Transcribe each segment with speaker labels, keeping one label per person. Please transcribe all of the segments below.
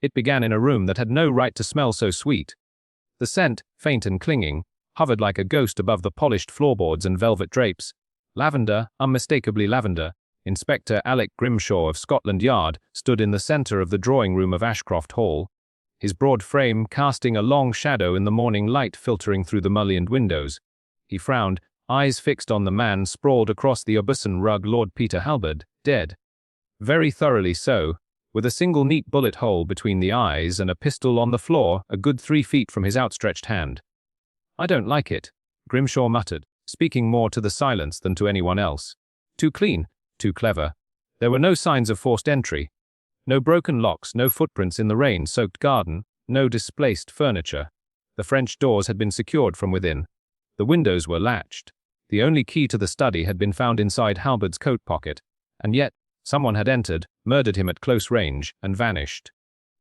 Speaker 1: It began in a room that had no right to smell so sweet. The scent, faint and clinging, hovered like a ghost above the polished floorboards and velvet drapes. Lavender, unmistakably lavender. Inspector Alec Grimshaw of Scotland Yard stood in the centre of the drawing-room of Ashcroft Hall, his broad frame casting a long shadow in the morning light filtering through the mullioned windows. He frowned, eyes fixed on the man sprawled across the Aubusson rug, Lord Peter Halberd, dead. Very thoroughly so, with a single neat bullet hole between the eyes and a pistol on the floor a good 3 feet from his outstretched hand. "I don't like it," Grimshaw muttered, speaking more to the silence than to anyone else. Too clean, too clever. There were no signs of forced entry. No broken locks, no footprints in the rain-soaked garden, no displaced furniture. The French doors had been secured from within. The windows were latched. The only key to the study had been found inside Halberd's coat pocket, and yet someone had entered, murdered him at close range, and vanished.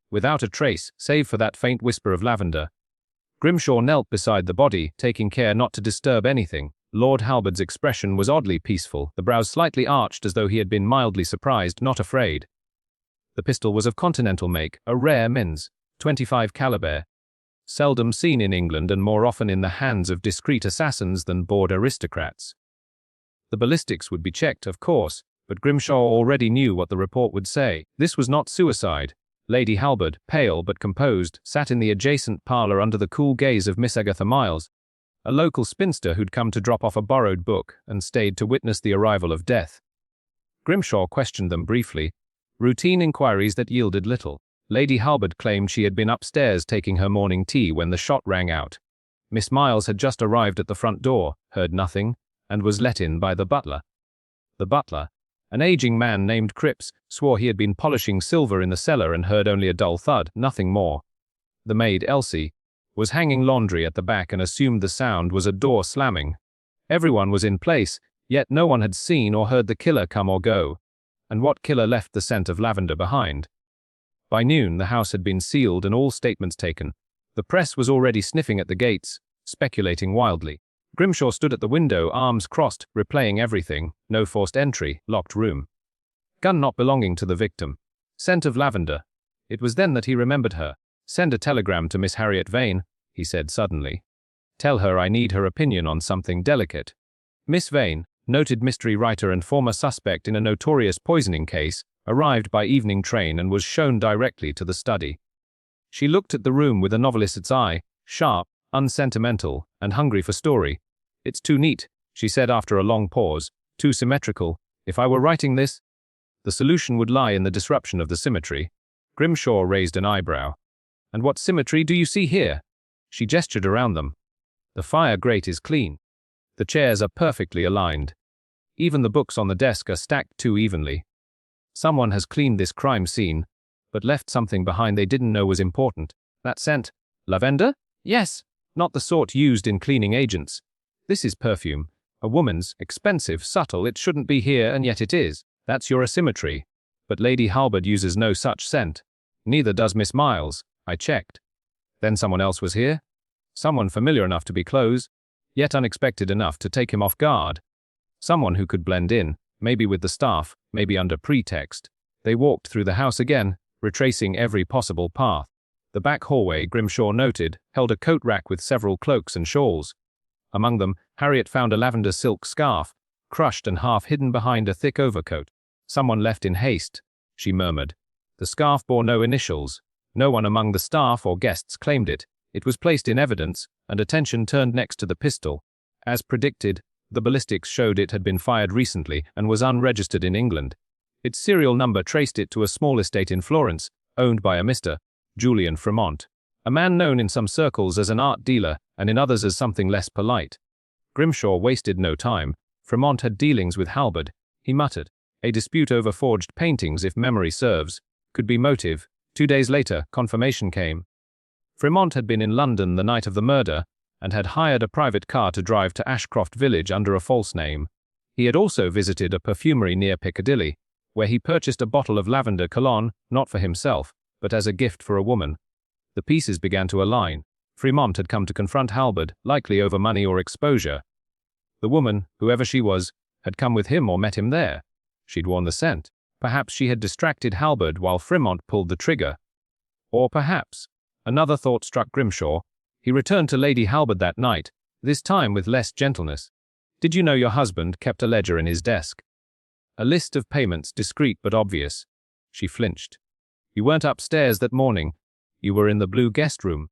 Speaker 1: Without a trace, save for that faint whisper of lavender. Grimshaw knelt beside the body, taking care not to disturb anything. Lord Halberd's expression was oddly peaceful, the brows slightly arched as though he had been mildly surprised, not afraid. The pistol was of Continental make, a rare Mins, 25 caliber, seldom seen in England and more often in the hands of discreet assassins than bored aristocrats. The ballistics would be checked, of course, but Grimshaw already knew what the report would say. This was not suicide. Lady Halberd, pale but composed, sat in the adjacent parlour under the cool gaze of Miss Agatha Miles, a local spinster who'd come to drop off a borrowed book and stayed to witness the arrival of death. Grimshaw questioned them briefly, routine inquiries that yielded little. Lady Halberd claimed she had been upstairs taking her morning tea when the shot rang out. Miss Miles had just arrived at the front door, heard nothing, and was let in by the butler. The butler, an aging man named Cripps, swore he had been polishing silver in the cellar and heard only a dull thud, nothing more. The maid, Elsie, was hanging laundry at the back and assumed the sound was a door slamming. Everyone was in place, yet no one had seen or heard the killer come or go. And what killer left the scent of lavender behind? By noon, the house had been sealed and all statements taken. The press was already sniffing at the gates, speculating wildly. Grimshaw stood at the window, arms crossed, replaying everything. No forced entry, locked room. Gun not belonging to the victim. Scent of lavender. It was then that he remembered her. "Send a telegram to Miss Harriet Vane," he said suddenly. "Tell her I need her opinion on something delicate." Miss Vane, noted mystery writer and former suspect in a notorious poisoning case, arrived by evening train and was shown directly to the study. She looked at the room with a novelist's eye, sharp, unsentimental, and hungry for story. "It's too neat," she said after a long pause, "too symmetrical. If I were writing this, the solution would lie in the disruption of the symmetry." Grimshaw raised an eyebrow. "And what symmetry do you see here?" She gestured around them. "The fire grate is clean. The chairs are perfectly aligned. Even the books on the desk are stacked too evenly. Someone has cleaned this crime scene, but left something behind they didn't know was important. That scent, lavender? Yes, not the sort used in cleaning agents. This is perfume. A woman's, expensive, subtle, it shouldn't be here and yet it is. That's your asymmetry. But Lady Halberd uses no such scent. Neither does Miss Miles. I checked. Then someone else was here? Someone familiar enough to be close, yet unexpected enough to take him off guard. Someone who could blend in, maybe with the staff, maybe under pretext. They walked through the house again, retracing every possible path. The back hallway, Grimshaw noted, held a coat rack with several cloaks and shawls. Among them, Harriet found a lavender silk scarf, crushed and half hidden behind a thick overcoat. "Someone left in haste," she murmured. The scarf bore no initials. No one among the staff or guests claimed it. It was placed in evidence, and attention turned next to the pistol. As predicted, the ballistics showed it had been fired recently and was unregistered in England. Its serial number traced it to a small estate in Florence, owned by a Mr. Julian Fremont, a man known in some circles as an art dealer and in others as something less polite. Grimshaw wasted no time. Fremont had dealings with Halberd, he muttered. A dispute over forged paintings, if memory serves, could be motive. 2 days later, confirmation came. Fremont had been in London the night of the murder and had hired a private car to drive to Ashcroft Village under a false name. He had also visited a perfumery near Piccadilly, where he purchased a bottle of lavender cologne, not for himself, but as a gift for a woman. The pieces began to align. Fremont had come to confront Halberd, likely over money or exposure. The woman, whoever she was, had come with him or met him there. She'd worn the scent. Perhaps she had distracted Halberd while Fremont pulled the trigger. Or perhaps, another thought struck Grimshaw. He returned to Lady Halberd that night, this time with less gentleness. Did you know your husband kept a ledger in his desk? A list of payments, discreet but obvious. She flinched. You weren't upstairs that morning. You were in the blue guest room.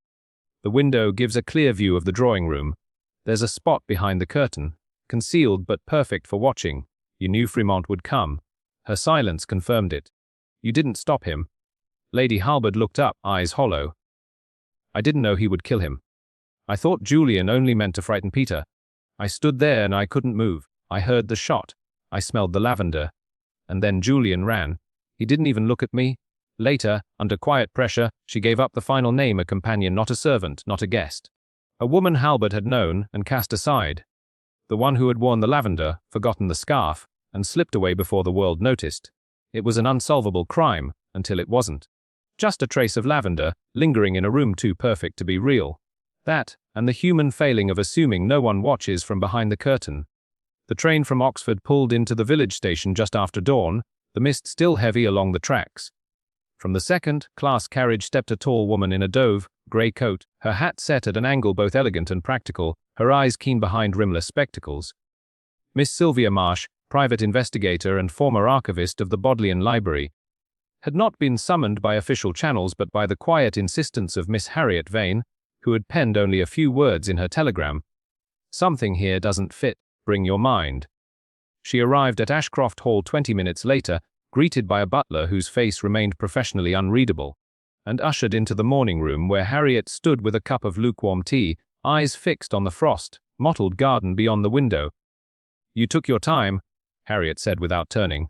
Speaker 1: The window gives a clear view of the drawing room. There's a spot behind the curtain, concealed but perfect for watching. You knew Fremont would come. Her silence confirmed it. You didn't stop him. Lady Halberd looked up, eyes hollow. I didn't know he would kill him. I thought Julian only meant to frighten Peter. I stood there and I couldn't move. I heard the shot. I smelled the lavender. And then Julian ran. He didn't even look at me. Later, under quiet pressure, she gave up the final name, a companion, not a servant, not a guest. A woman Halberd had known and cast aside. The one who had worn the lavender, forgotten the scarf, and slipped away before the world noticed. It was an unsolvable crime, until it wasn't. Just a trace of lavender, lingering in a room too perfect to be real. That, and the human failing of assuming no one watches from behind the curtain. The train from Oxford pulled into the village station just after dawn, the mist still heavy along the tracks. From the second-class carriage stepped a tall woman in a dove, grey coat, her hat set at an angle both elegant and practical, her eyes keen behind rimless spectacles. Miss Sylvia Marsh, private investigator and former archivist of the Bodleian Library, had not been summoned by official channels but by the quiet insistence of Miss Harriet Vane, who had penned only a few words in her telegram. Something here doesn't fit, bring your mind. She arrived at Ashcroft Hall 20 minutes later, greeted by a butler whose face remained professionally unreadable, and ushered into the morning room where Harriet stood with a cup of lukewarm tea, eyes fixed on the frost, mottled garden beyond the window. You took your time, Harriet said without turning.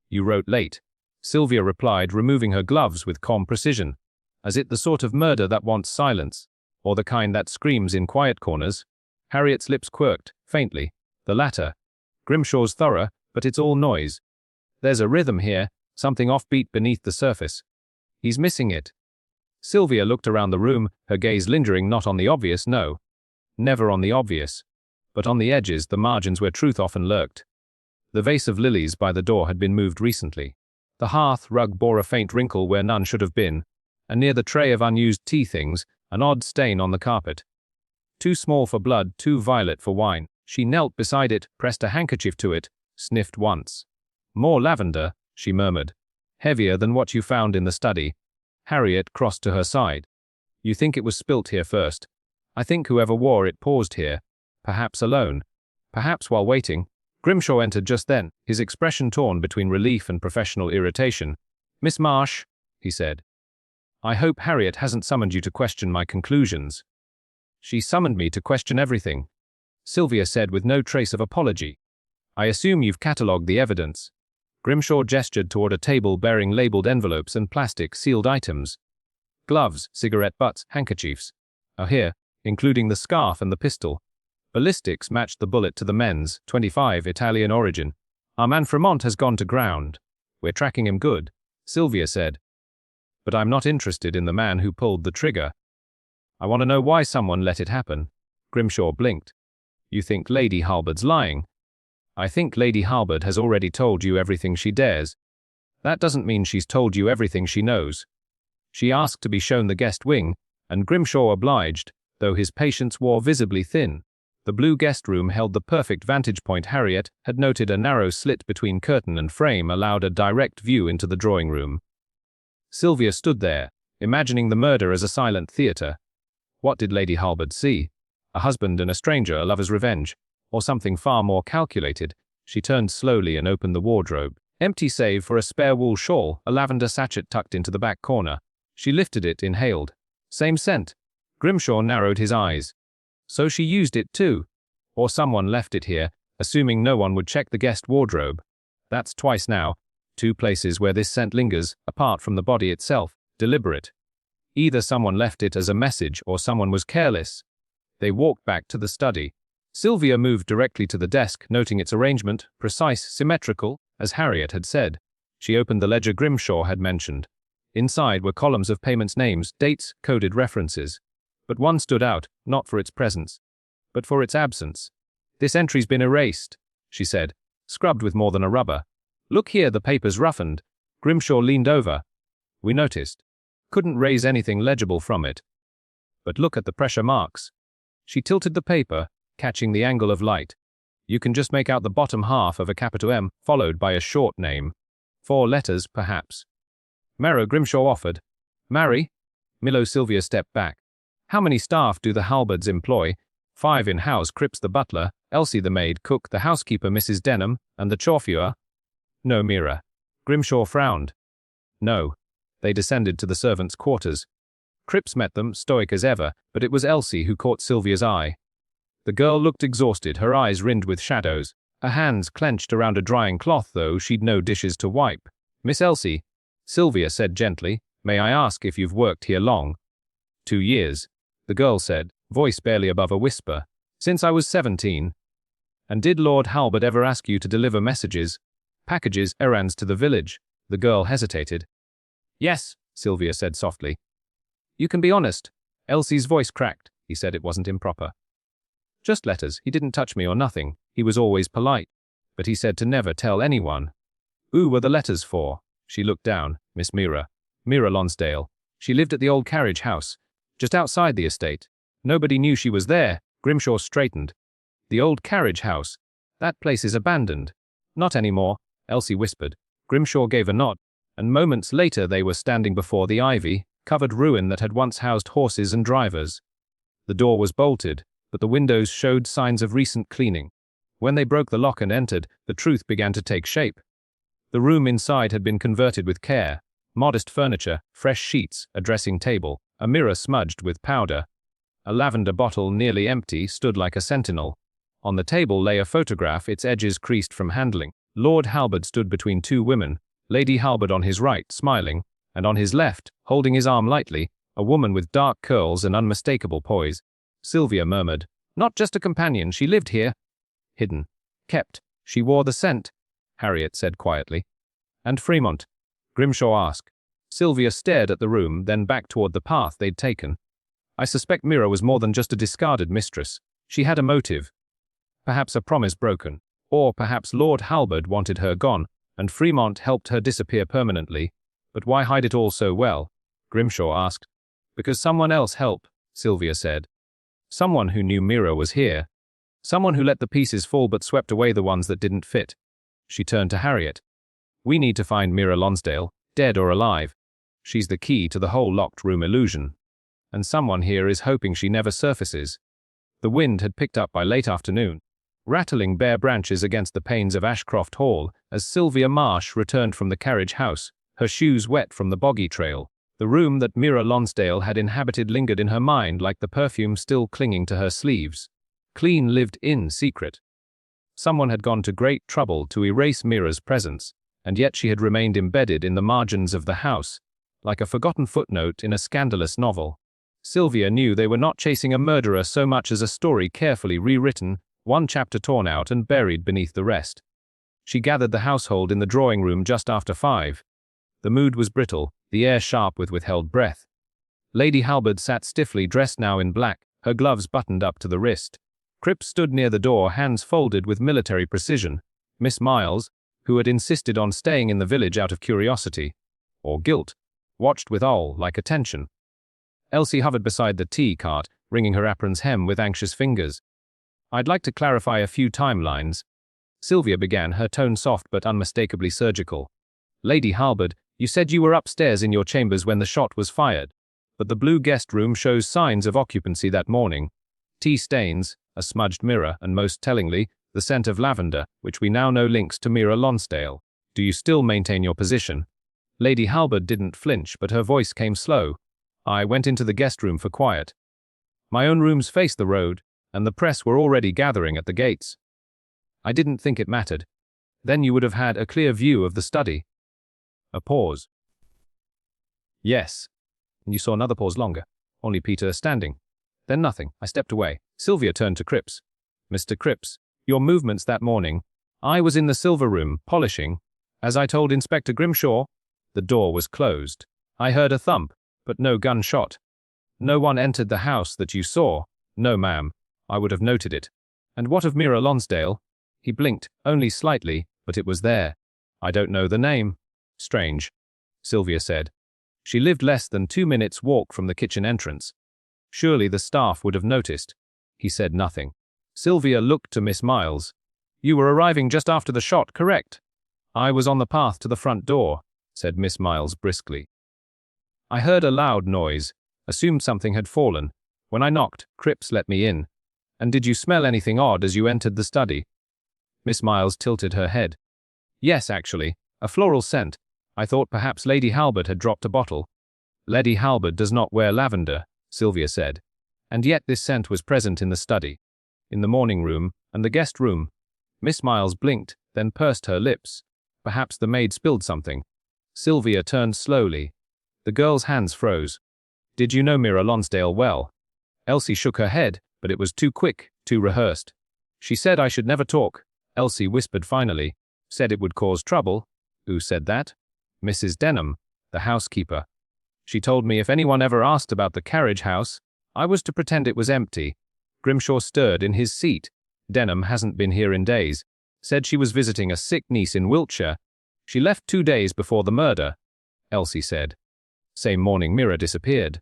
Speaker 1: You wrote late. Sylvia replied, removing her gloves with calm precision. Is it the sort of murder that wants silence, or the kind that screams in quiet corners? Harriet's lips quirked, faintly. The latter. Grimshaw's thorough, but it's all noise. There's a rhythm here, something offbeat beneath the surface. He's missing it. Sylvia looked around the room, her gaze lingering not on the obvious, no. Never on the obvious. But on the edges, the margins where truth often lurked. The vase of lilies by the door had been moved recently. The hearth rug bore a faint wrinkle where none should have been, and near the tray of unused tea things, an odd stain on the carpet. Too small for blood, too violet for wine. She knelt beside it, pressed a handkerchief to it, sniffed once. More lavender, she murmured. Heavier than what you found in the study. Harriet crossed to her side. You think it was spilt here first. I think whoever wore it paused here. Perhaps alone. Perhaps while waiting. Grimshaw entered just then, his expression torn between relief and professional irritation. Miss Marsh, he said. I hope Harriet hasn't summoned you to question my conclusions. She summoned me to question everything, Sylvia said with no trace of apology. I assume you've catalogued the evidence. Grimshaw gestured toward a table bearing labeled envelopes and plastic sealed items. Gloves, cigarette butts, handkerchiefs. Are here, including the scarf and the pistol. Ballistics matched the bullet to the men's, 25, Italian origin. Our man Fremont has gone to ground. We're tracking him good, Sylvia said. But I'm not interested in the man who pulled the trigger. I want to know why someone let it happen. Grimshaw blinked. You think Lady Halberd's lying? I think Lady Halberd has already told you everything she dares. That doesn't mean she's told you everything she knows. She asked to be shown the guest wing, and Grimshaw obliged, though his patience wore visibly thin. The blue guest room held the perfect vantage point. Harriet had noted a narrow slit between curtain and frame allowed a direct view into the drawing room. Sylvia stood there, imagining the murder as a silent theatre. What did Lady Halberd see? A husband and a stranger, a lover's revenge, or something far more calculated? She turned slowly and opened the wardrobe. Empty save for a spare wool shawl, a lavender sachet tucked into the back corner. She lifted it, inhaled. Same scent. Grimshaw narrowed his eyes. So she used it too. Or someone left it here, assuming no one would check the guest wardrobe. That's twice now. 2 places where this scent lingers, apart from the body itself, deliberate. Either someone left it as a message or someone was careless. They walked back to the study. Sylvia moved directly to the desk, noting its arrangement, precise, symmetrical, as Harriet had said. She opened the ledger Grimshaw had mentioned. Inside were columns of payments, names, dates, coded references. But one stood out, not for its presence, but for its absence. This entry's been erased, she said, scrubbed with more than a rubber. Look here, the paper's roughened. Grimshaw leaned over. We noticed. Couldn't raise anything legible from it. But look at the pressure marks. She tilted the paper, catching the angle of light. You can just make out the bottom half of a capital M, followed by a short name. 4 letters, perhaps. Mara, Grimshaw offered. Marry? Milo. Sylvia stepped back. How many staff do the Halberds employ? 5 in-house: Cripps the butler, Elsie the maid cook, the housekeeper Mrs. Denham, and the chauffeur. No, Mira. Grimshaw frowned. No. They descended to the servants' quarters. Cripps met them, stoic as ever, but it was Elsie who caught Sylvia's eye. The girl looked exhausted, her eyes rimmed with shadows. Her hands clenched around a drying cloth, though she'd no dishes to wipe. Miss Elsie, Sylvia said gently, may I ask if you've worked here long? 2 years, the girl said, voice barely above a whisper. Since I was 17. And did Lord Halbert ever ask you to deliver messages, packages, errands to the village? The girl hesitated. Yes, Sylvia said softly. You can be honest. Elsie's voice cracked. He said it wasn't improper. Just letters. He didn't touch me or nothing. He was always polite. But he said to never tell anyone. Who were the letters for? She looked down. Miss Mira. Mira Lonsdale. She lived at the old carriage house, just outside the estate. Nobody knew she was there. Grimshaw straightened. The old carriage house. That place is abandoned. Not anymore, Elsie whispered. Grimshaw gave a nod, and moments later they were standing before the ivy-covered ruin that had once housed horses and drivers. The door was bolted, but the windows showed signs of recent cleaning. When they broke the lock and entered, the truth began to take shape. The room inside had been converted with care. Modest furniture, fresh sheets, a dressing table, a mirror smudged with powder. A lavender bottle, nearly empty, stood like a sentinel. On the table lay a photograph, its edges creased from handling. Lord Halbert stood between 2 women, Lady Halbert on his right, smiling, and on his left, holding his arm lightly, a woman with dark curls and unmistakable poise. Sylvia murmured, not just a companion, she lived here. Hidden. Kept. She wore the scent, Harriet said quietly. And Fremont? Grimshaw asked. Sylvia stared at the room, then back toward the path they'd taken. I suspect Mira was more than just a discarded mistress. She had a motive. Perhaps a promise broken. Or perhaps Lord Halbert wanted her gone, and Fremont helped her disappear permanently. But why hide it all so well? Grimshaw asked. Because someone else helped, Sylvia said. Someone who knew Mira was here. Someone who let the pieces fall but swept away the ones that didn't fit. She turned to Harriet. We need to find Mira Lonsdale, dead or alive. She's the key to the whole locked room illusion. And someone here is hoping she never surfaces. The wind had picked up by late afternoon, rattling bare branches against the panes of Ashcroft Hall as Sylvia Marsh returned from the carriage house, her shoes wet from the boggy trail. The room that Mira Lonsdale had inhabited lingered in her mind like the perfume still clinging to her sleeves. Clean lived in secret. Someone had gone to great trouble to erase Mira's presence, and yet she had remained embedded in the margins of the house, like a forgotten footnote in a scandalous novel. Sylvia knew they were not chasing a murderer so much as a story carefully rewritten, one chapter torn out and buried beneath the rest. She gathered the household in the drawing room just after 5. The mood was brittle, the air sharp with withheld breath. Lady Halbert sat stiffly, dressed now in black, her gloves buttoned up to the wrist. Cripps stood near the door, hands folded with military precision. Miss Miles, who had insisted on staying in the village out of curiosity, or guilt, watched with awe-like attention. Elsie hovered beside the tea cart, wringing her apron's hem with anxious fingers. I'd like to clarify a few timelines. Sylvia began, her tone soft but unmistakably surgical. Lady Halbert, you said you were upstairs in your chambers when the shot was fired, but the blue guest room shows signs of occupancy that morning. Tea stains, a smudged mirror, and most tellingly, the scent of lavender, which we now know links to Mira Lonsdale. Do you still maintain your position? Lady Halbert didn't flinch, but her voice came slow. I went into the guest room for quiet. My own rooms faced the road, and the press were already gathering at the gates. I didn't think it mattered. Then you would have had a clear view of the study. A pause. Yes. And you saw another pause longer. Only Peter standing. Then nothing. I stepped away. Sylvia turned to Cripps. Mr. Cripps, your movements that morning. I was in the silver room, polishing. As I told Inspector Grimshaw, the door was closed. I heard a thump, but no gunshot. No one entered the house that you saw. No, ma'am. I would have noted it. And what of Mira Lonsdale? He blinked, only slightly, but it was there. I don't know the name. Strange, Sylvia said. She lived less than 2 minutes' walk from the kitchen entrance. Surely the staff would have noticed. He said nothing. Sylvia looked to Miss Miles. You were arriving just after the shot, correct? I was on the path to the front door, said Miss Miles briskly. I heard a loud noise, assumed something had fallen. When I knocked, Cripps let me in. And did you smell anything odd as you entered the study? Miss Miles tilted her head. Yes, actually, a floral scent. I thought perhaps Lady Halbert had dropped a bottle. Lady Halbert does not wear lavender, Sylvia said. And yet this scent was present in the study, in the morning room, and the guest room. Miss Miles blinked, then pursed her lips. Perhaps the maid spilled something. Sylvia turned slowly. The girl's hands froze. Did you know Mira Lonsdale well? Elsie shook her head, but it was too quick, too rehearsed. She said I should never talk, Elsie whispered finally. Said it would cause trouble. Who said that? Mrs. Denham, the housekeeper. She told me if anyone ever asked about the carriage house, I was to pretend it was empty. Grimshaw stirred in his seat. Denham hasn't been here in days. Said she was visiting a sick niece in Wiltshire. She left 2 days before the murder, Elsie said. Same morning Mira disappeared.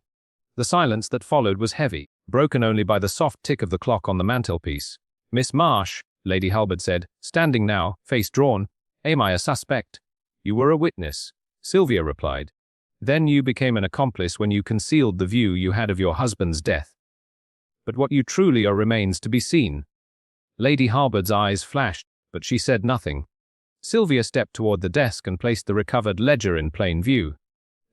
Speaker 1: The silence that followed was heavy, broken only by the soft tick of the clock on the mantelpiece. Miss Marsh, Lady Halbert said, standing now, face drawn. Am I a suspect? You were a witness, Sylvia replied. Then you became an accomplice when you concealed the view you had of your husband's death. But what you truly are remains to be seen. Lady Halbert's eyes flashed, but she said nothing. Sylvia stepped toward the desk and placed the recovered ledger in plain view.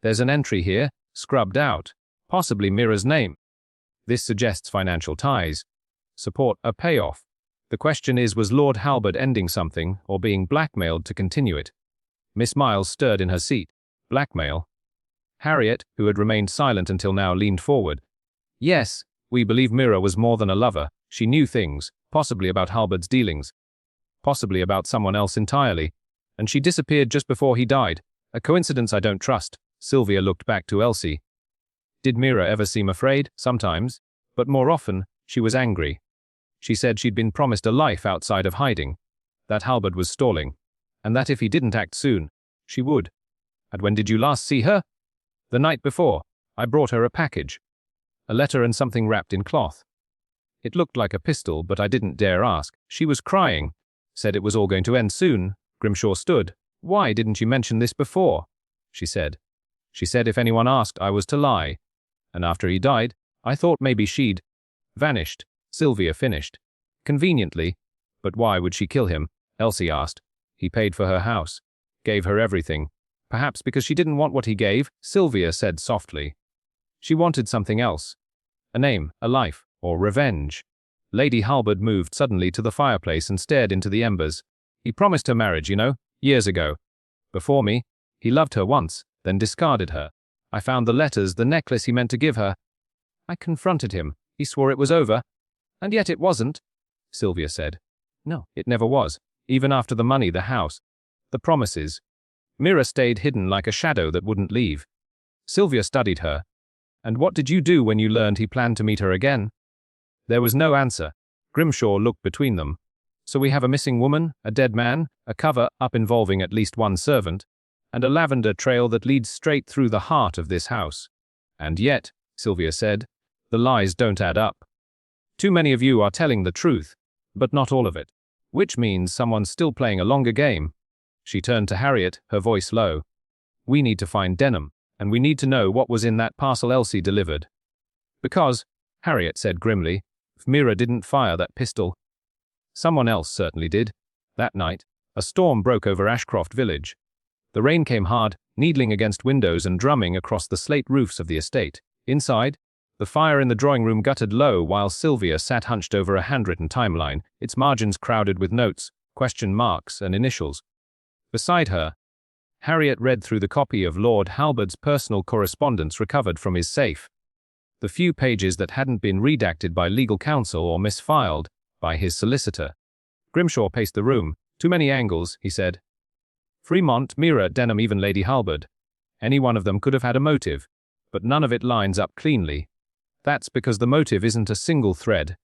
Speaker 1: There's an entry here, scrubbed out, possibly Mira's name. This suggests financial ties. Support a payoff. The question is, was Lord Halbert ending something or being blackmailed to continue it? Miss Miles stirred in her seat. Blackmail? Harriet, who had remained silent until now, leaned forward. Yes, we believe Mira was more than a lover. She knew things, possibly about Halbert's dealings, possibly about someone else entirely, and she disappeared just before he died. A coincidence I don't trust. Sylvia looked back to Elsie. Did Mira ever seem afraid? Sometimes, but more often, she was angry. She said she'd been promised a life outside of hiding, that Halbert was stalling, and that if he didn't act soon, she would. And when did you last see her? The night before. I brought her a package. A letter and something wrapped in cloth. It looked like a pistol, but I didn't dare ask. She was crying. Said it was all going to end soon. Grimshaw stood. Why didn't you mention this before? She said. She said if anyone asked, I was to lie. And after he died, I thought maybe she'd vanished. Sylvia finished. Conveniently. But why would she kill him? Elsie asked. He paid for her house. Gave her everything. Perhaps because she didn't want what he gave, Sylvia said softly. She wanted something else. A name, a life, or revenge. Lady Halbert moved suddenly to the fireplace and stared into the embers. He promised her marriage, you know, years ago. Before me. He loved her once, then discarded her. I found the letters, the necklace he meant to give her. I confronted him. He swore it was over. And yet it wasn't, Sylvia said. No, it never was. Even after the money, the house, the promises. Mira stayed hidden like a shadow that wouldn't leave. Sylvia studied her. And what did you do when you learned he planned to meet her again? There was no answer. Grimshaw looked between them. So we have a missing woman, a dead man, a cover-up involving at least one servant, and a lavender trail that leads straight through the heart of this house. And yet, Sylvia said, the lies don't add up. Too many of you are telling the truth, but not all of it. Which means someone's still playing a longer game. She turned to Harriet, her voice low. We need to find Denham, and we need to know what was in that parcel Elsie delivered. Because, Harriet said grimly, if Mira didn't fire that pistol, someone else certainly did. That night, a storm broke over Ashcroft village. The rain came hard, needling against windows and drumming across the slate roofs of the estate. Inside, the fire in the drawing room guttered low while Sylvia sat hunched over a handwritten timeline, its margins crowded with notes, question marks, and initials. Beside her, Harriet read through the copy of Lord Halbert's personal correspondence recovered from his safe. The few pages that hadn't been redacted by legal counsel or misfiled by his solicitor. Grimshaw paced the room. Too many angles, he said. Fremont, Mira, Denham, even Lady Halbert. Any one of them could have had a motive, but none of it lines up cleanly. That's because the motive isn't a single thread.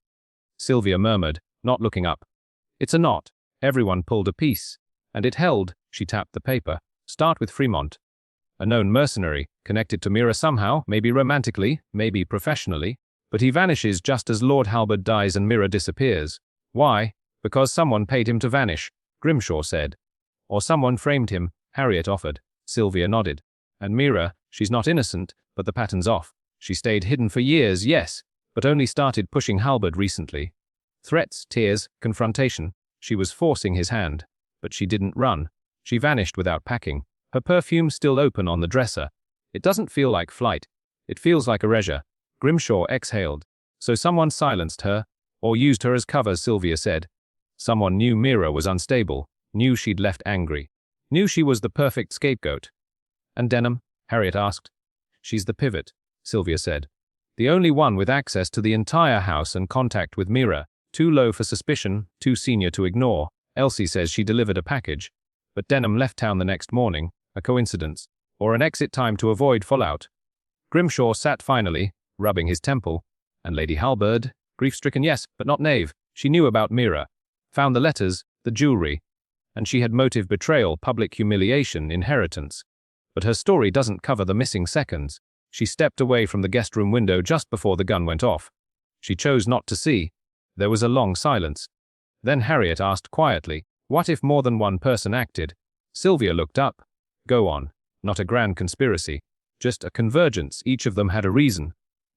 Speaker 1: Sylvia murmured, not looking up. It's a knot. Everyone pulled a piece. And it held, she tapped the paper. Start with Fremont. A known mercenary, connected to Mira somehow, maybe romantically, maybe professionally. But he vanishes just as Lord Halberd dies and Mira disappears. Why? Because someone paid him to vanish, Grimshaw said. Or someone framed him, Harriet offered. Sylvia nodded. And Mira, she's not innocent, but the pattern's off. She stayed hidden for years, yes, but only started pushing Halberd recently. Threats, tears, confrontation. She was forcing his hand. But she didn't run. She vanished without packing. Her perfume still open on the dresser. It doesn't feel like flight. It feels like erasure. Grimshaw exhaled. So someone silenced her, or used her as cover, Sylvia said. Someone knew Mira was unstable, knew she'd left angry, knew she was the perfect scapegoat. And Denham? Harriet asked. She's the pivot, Sylvia said. The only one with access to the entire house and contact with Mira. Too low for suspicion, too senior to ignore. Elsie says she delivered a package. But Denham left town the next morning. A coincidence. Or an exit time to avoid fallout. Grimshaw sat finally, rubbing his temple. And Lady Halberd, grief-stricken yes, but not knave. She knew about Mira. Found the letters, the jewelry. And she had motive betrayal, public humiliation, inheritance. But her story doesn't cover the missing seconds. She stepped away from the guest room window just before the gun went off. She chose not to see. There was a long silence. Then Harriet asked quietly, what if more than one person acted? Sylvia looked up. Go on. Not a grand conspiracy. Just a convergence. Each of them had a reason.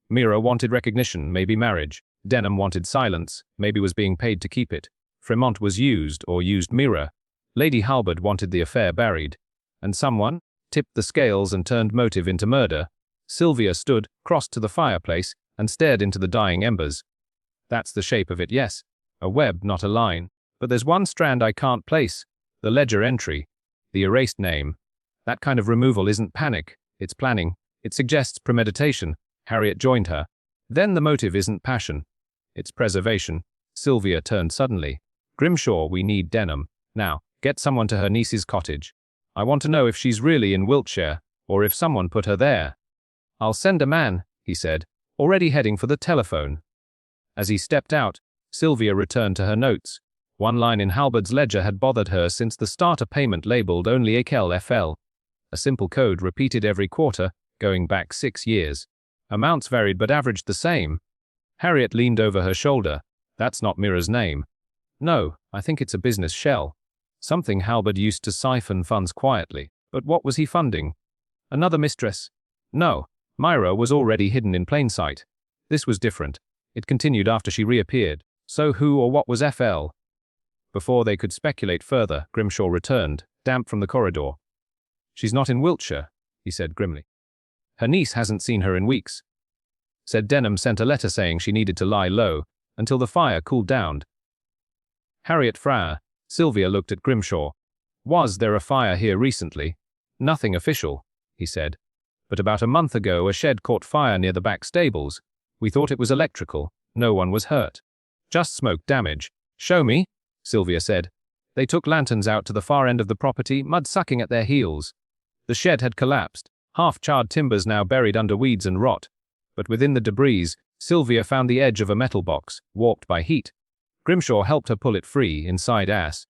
Speaker 1: Mira wanted recognition, maybe marriage. Denham wanted silence, maybe was being paid to keep it. Fremont was used, or used Mira. Lady Halberd wanted the affair buried. And someone tipped the scales and turned motive into murder. Sylvia stood, crossed to the fireplace, and stared into the dying embers. That's the shape of it, yes. A web, not a line. But there's one strand I can't place. The ledger entry. The erased name. That kind of removal isn't panic. It's planning. It suggests premeditation. Harriet joined her. Then the motive isn't passion. It's preservation. Sylvia turned suddenly. Grimshaw, we need Denham. Now, get someone to her niece's cottage. I want to know if she's really in Wiltshire, or if someone put her there. I'll send a man, he said, already heading for the telephone. As he stepped out, Sylvia returned to her notes. One line in Halberd's ledger had bothered her since the starter payment labeled only Akel FL. A simple code repeated every quarter, going back 6 years. Amounts varied but averaged the same. Harriet leaned over her shoulder. That's not Mira's name. No, I think it's a business shell. Something Halberd used to siphon funds quietly. But what was he funding? Another mistress? No, Myra was already hidden in plain sight. This was different. It continued after she reappeared. So who or what was FL? Before they could speculate further, Grimshaw returned, damp from the corridor. She's not in Wiltshire, he said grimly. Her niece hasn't seen her in weeks. Said Denham sent a letter saying she needed to lie low, until the fire cooled down. Harriet Frere. Sylvia looked at Grimshaw. Was there a fire here recently? Nothing official, he said. But about a month ago a shed caught fire near the back stables. We thought it was electrical. No one was hurt. Just smoke damage. Show me, Sylvia said. They took lanterns out to the far end of the property, mud sucking at their heels. The shed had collapsed, half-charred timbers now buried under weeds and rot. But within the debris, Sylvia found the edge of a metal box, warped by heat. Grimshaw helped her pull it free, inside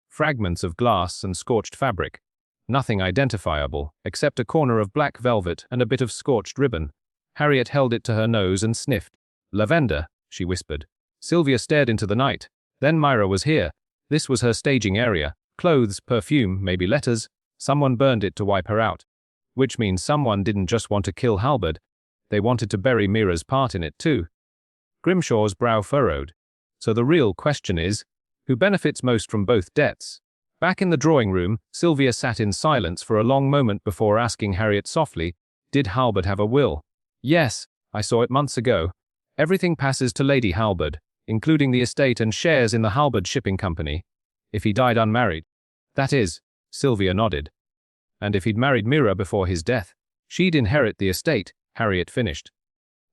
Speaker 1: fragments of glass and scorched fabric. Nothing identifiable, except a corner of black velvet and a bit of scorched ribbon. Harriet held it to her nose and sniffed. Lavender, she whispered. Sylvia stared into the night. Then Myra was here. This was her staging area. Clothes, perfume, maybe letters. Someone burned it to wipe her out. Which means someone didn't just want to kill Halberd. They wanted to bury Mira's part in it too. Grimshaw's brow furrowed. So the real question is, who benefits most from both deaths? Back in the drawing room, Sylvia sat in silence for a long moment before asking Harriet softly, did Halberd have a will? Yes, I saw it months ago. Everything passes to Lady Halberd, including the estate and shares in the Halberd Shipping Company. If he died unmarried. That is, Sylvia nodded. And if he'd married Mira before his death, she'd inherit the estate, Harriet finished.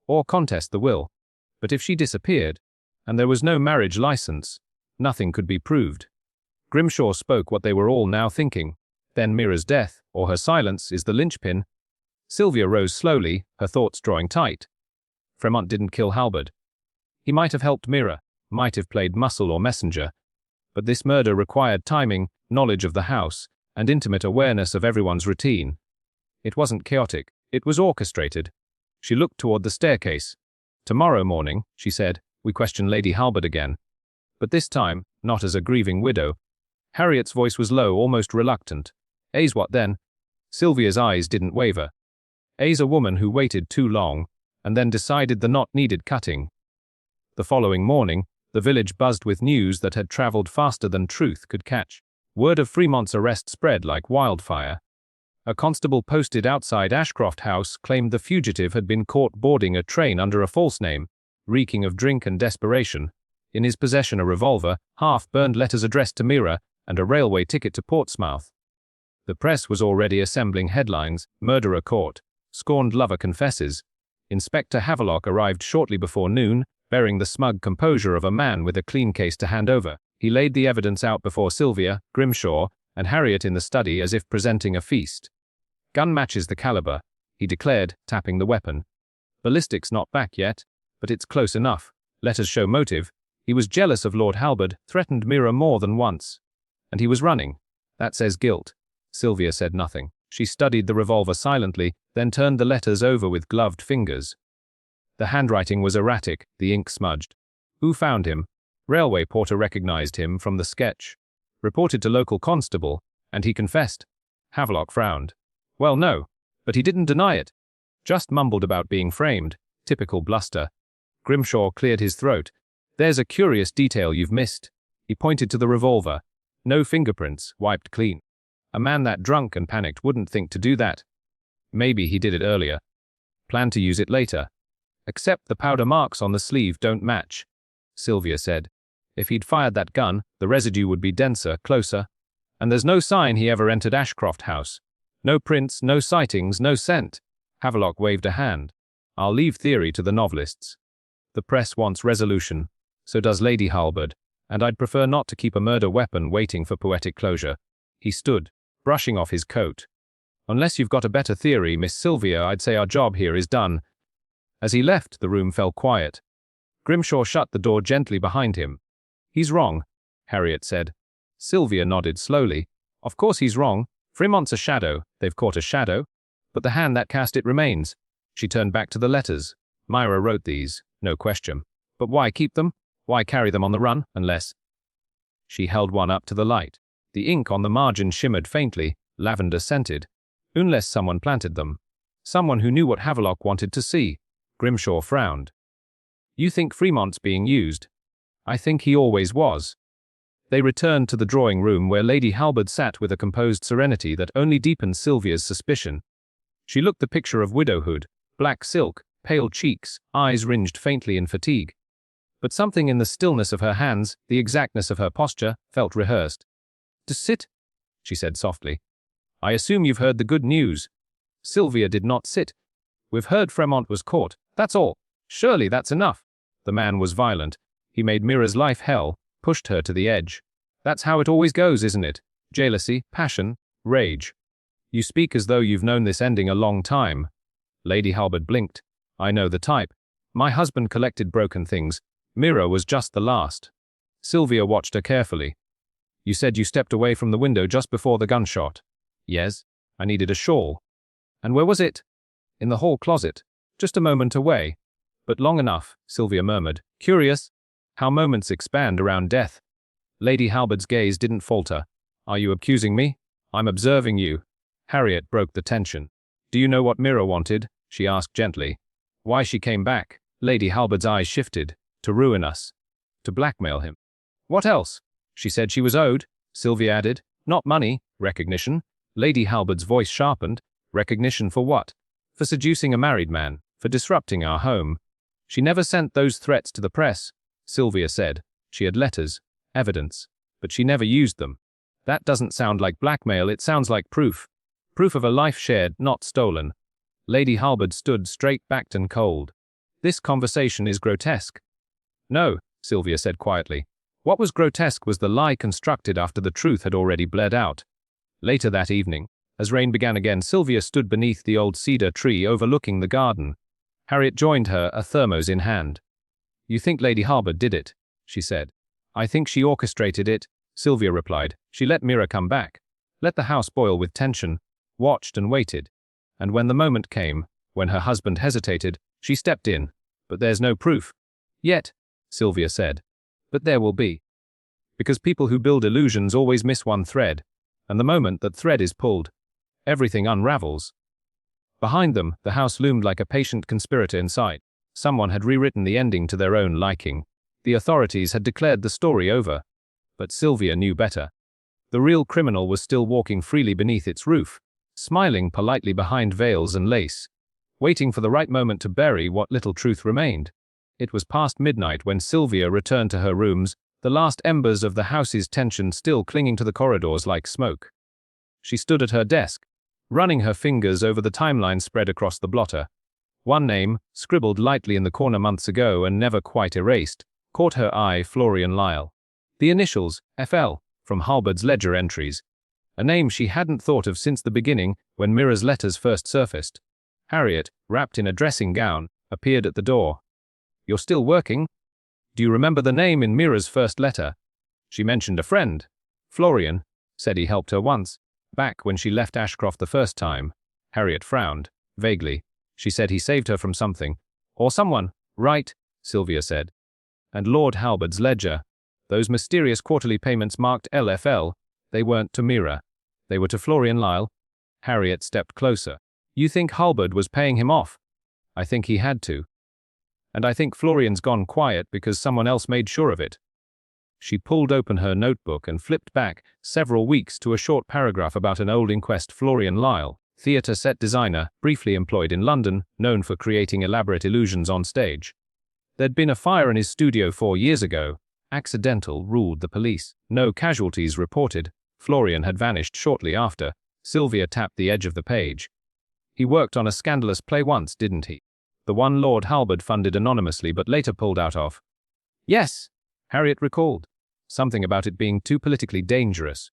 Speaker 1: Or contest the will. But if she disappeared, and there was no marriage license, nothing could be proved. Grimshaw spoke what they were all now thinking. Then Mira's death, or her silence, is the linchpin. Sylvia rose slowly, her thoughts drawing tight. Fremont didn't kill Halberd. He might have helped Mira, might have played muscle or messenger. But this murder required timing, knowledge of the house, and intimate awareness of everyone's routine. It wasn't chaotic, it was orchestrated. She looked toward the staircase. "Tomorrow morning," she said, "we question Lady Halbert again. But this time, not as a grieving widow." Harriet's voice was low, almost reluctant. "A's what then?" Sylvia's eyes didn't waver. "A's a woman who waited too long, and then decided the knot needed cutting." The following morning, the village buzzed with news that had traveled faster than truth could catch. Word of Fremont's arrest spread like wildfire. A constable posted outside Ashcroft House claimed the fugitive had been caught boarding a train under a false name, reeking of drink and desperation. In his possession a revolver, half-burned letters addressed to Mira, and a railway ticket to Portsmouth. The press was already assembling headlines: "Murderer caught," "Scorned lover confesses." Inspector Havelock arrived shortly before noon, bearing the smug composure of a man with a clean case to hand over. He laid the evidence out before Sylvia, Grimshaw, and Harriet in the study as if presenting a feast. "Gun matches the caliber," he declared, tapping the weapon. "Ballistics not back yet, but it's close enough. Letters show motive. He was jealous of Lord Halbert, threatened Mira more than once. And he was running. That says guilt." Sylvia said nothing. She studied the revolver silently, then turned the letters over with gloved fingers. The handwriting was erratic, the ink smudged. "Who found him?" "Railway porter recognized him from the sketch. Reported to local constable, and he confessed." Havelock frowned. "Well, no, but he didn't deny it. Just mumbled about being framed. Typical bluster." Grimshaw cleared his throat. "There's a curious detail you've missed." He pointed to the revolver. "No fingerprints, wiped clean. A man that drunk and panicked wouldn't think to do that. Maybe he did it earlier. Planned to use it later. Except the powder marks on the sleeve don't match," Sylvia said. "If he'd fired that gun, the residue would be denser, closer. And there's no sign he ever entered Ashcroft House. No prints, no sightings, no scent." Havelock waved a hand. "I'll leave theory to the novelists. The press wants resolution. So does Lady Halbert. And I'd prefer not to keep a murder weapon waiting for poetic closure." He stood, brushing off his coat. "Unless you've got a better theory, Miss Sylvia, I'd say our job here is done." As he left, the room fell quiet. Grimshaw shut the door gently behind him. "He's wrong," Harriet said. Sylvia nodded slowly. "Of course he's wrong. Fremont's a shadow. They've caught a shadow. But the hand that cast it remains." She turned back to the letters. "Myra wrote these, no question. But why keep them? Why carry them on the run, unless—" She held one up to the light. The ink on the margin shimmered faintly, lavender-scented. "Unless someone planted them. Someone who knew what Havelock wanted to see." Grimshaw frowned. "You think Fremont's being used?" "I think he always was." They returned to the drawing room where Lady Halbert sat with a composed serenity that only deepened Sylvia's suspicion. She looked the picture of widowhood, black silk, pale cheeks, eyes ringed faintly in fatigue. But something in the stillness of her hands, the exactness of her posture, felt rehearsed. "To sit," she said softly. "I assume you've heard the good news." Sylvia did not sit. "We've heard Fremont was caught, that's all. Surely that's enough." The man was violent. He made Mira's life hell, pushed her to the edge. "That's how it always goes, isn't it? Jealousy, passion, rage. You speak as though you've known this ending a long time." Lady Halbert blinked. "I know the type. My husband collected broken things. Mira was just the last." Sylvia watched her carefully. "You said you stepped away from the window just before the gunshot." "Yes. I needed a shawl." "And where was it?" "In the hall closet. Just a moment away." "But long enough," Sylvia murmured. "Curious how moments expand around death." Lady Halbert's gaze didn't falter. "Are you accusing me?" "I'm observing you." Harriet broke the tension. "Do you know what Mira wanted?" she asked gently. "Why she came back?" Lady Halbert's eyes shifted. "To ruin us. To blackmail him." "What else?" "She said she was owed," Sylvia added. "Not money, recognition." Lady Halbert's voice sharpened. "Recognition for what?" "For seducing a married man, for disrupting our home." "She never sent those threats to the press," Sylvia said. "She had letters, evidence, but she never used them." "That doesn't sound like blackmail, it sounds like proof. Proof of a life shared, not stolen." Lady Halbert stood straight-backed and cold. "This conversation is grotesque." "No," Sylvia said quietly. What was grotesque was the lie constructed after the truth had already bled out. Later that evening, as rain began again, Sylvia stood beneath the old cedar tree overlooking the garden. Harriet joined her, a thermos in hand. "You think Lady Halbert did it?" she said. "I think she orchestrated it," Sylvia replied. "She let Mira come back, let the house boil with tension, watched and waited. And when the moment came, when her husband hesitated, she stepped in. But there's no proof. Yet, Sylvia said. But there will be. Because people who build illusions always miss one thread, and the moment that thread is pulled, everything unravels. Behind them, the house loomed like a patient conspirator in sight. Someone had rewritten the ending to their own liking. The authorities had declared the story over. But Sylvia knew better. The real criminal was still walking freely beneath its roof, smiling politely behind veils and lace, waiting for the right moment to bury what little truth remained. It was past midnight when Sylvia returned to her rooms, the last embers of the house's tension still clinging to the corridors like smoke. She stood at her desk, running her fingers over the timeline spread across the blotter. One name, scribbled lightly in the corner months ago and never quite erased, caught her eye: Florian Lyle. The initials, FL, from Halbert's ledger entries. A name she hadn't thought of since the beginning, when Mira's letters first surfaced. Harriet, wrapped in a dressing gown, appeared at the door. "You're still working? Do you remember the name in Mira's first letter?" She mentioned a friend. Florian said he helped her once, back when she left Ashcroft the first time. Harriet frowned, vaguely. She said he saved her from something. Or someone. Right, Sylvia said. And Lord Halbert's ledger. Those mysterious quarterly payments marked LFL. They weren't to Mira. They were to Florian Lyle. Harriet stepped closer. "You think Halbert was paying him off?" "I think he had to. And I think Florian's gone quiet because someone else made sure of it." She pulled open her notebook and flipped back several weeks to a short paragraph about an old inquest. Florian Lyle, theatre set designer, briefly employed in London, known for creating elaborate illusions on stage. There'd been a fire in his studio 4 years ago. Accidental, ruled the police. No casualties reported. Florian had vanished shortly after. Sylvia tapped the edge of the page. "He worked on a scandalous play once, didn't he? The one Lord Halbert funded anonymously but later pulled out of." "Yes," Harriet recalled. Something about it being too politically dangerous.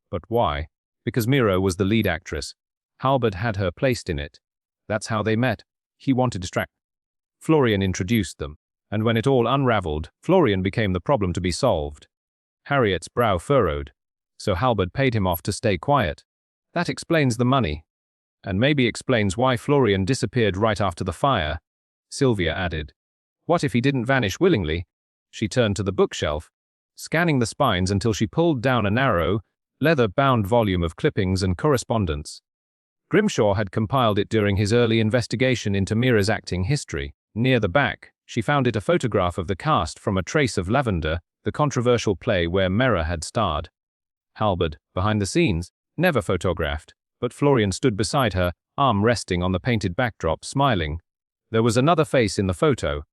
Speaker 1: But why? Because Mira was the lead actress. Halbert had her placed in it. That's how they met. He wanted to distract. Florian introduced them, and when it all unraveled, Florian became the problem to be solved. Harriet's brow furrowed. So Halbert paid him off to stay quiet. That explains the money. And maybe explains why Florian disappeared right after the fire, Sylvia added. What if he didn't vanish willingly? She turned to the bookshelf, scanning the spines until she pulled down a narrow, leather-bound volume of clippings and correspondence. Grimshaw had compiled it during his early investigation into Mira's acting history. Near the back, she found it a photograph of the cast from A Trace of Lavender, the controversial play where Mira had starred. Halbert, behind the scenes, never photographed, but Florian stood beside her, arm resting on the painted backdrop, smiling. There was another face in the photo,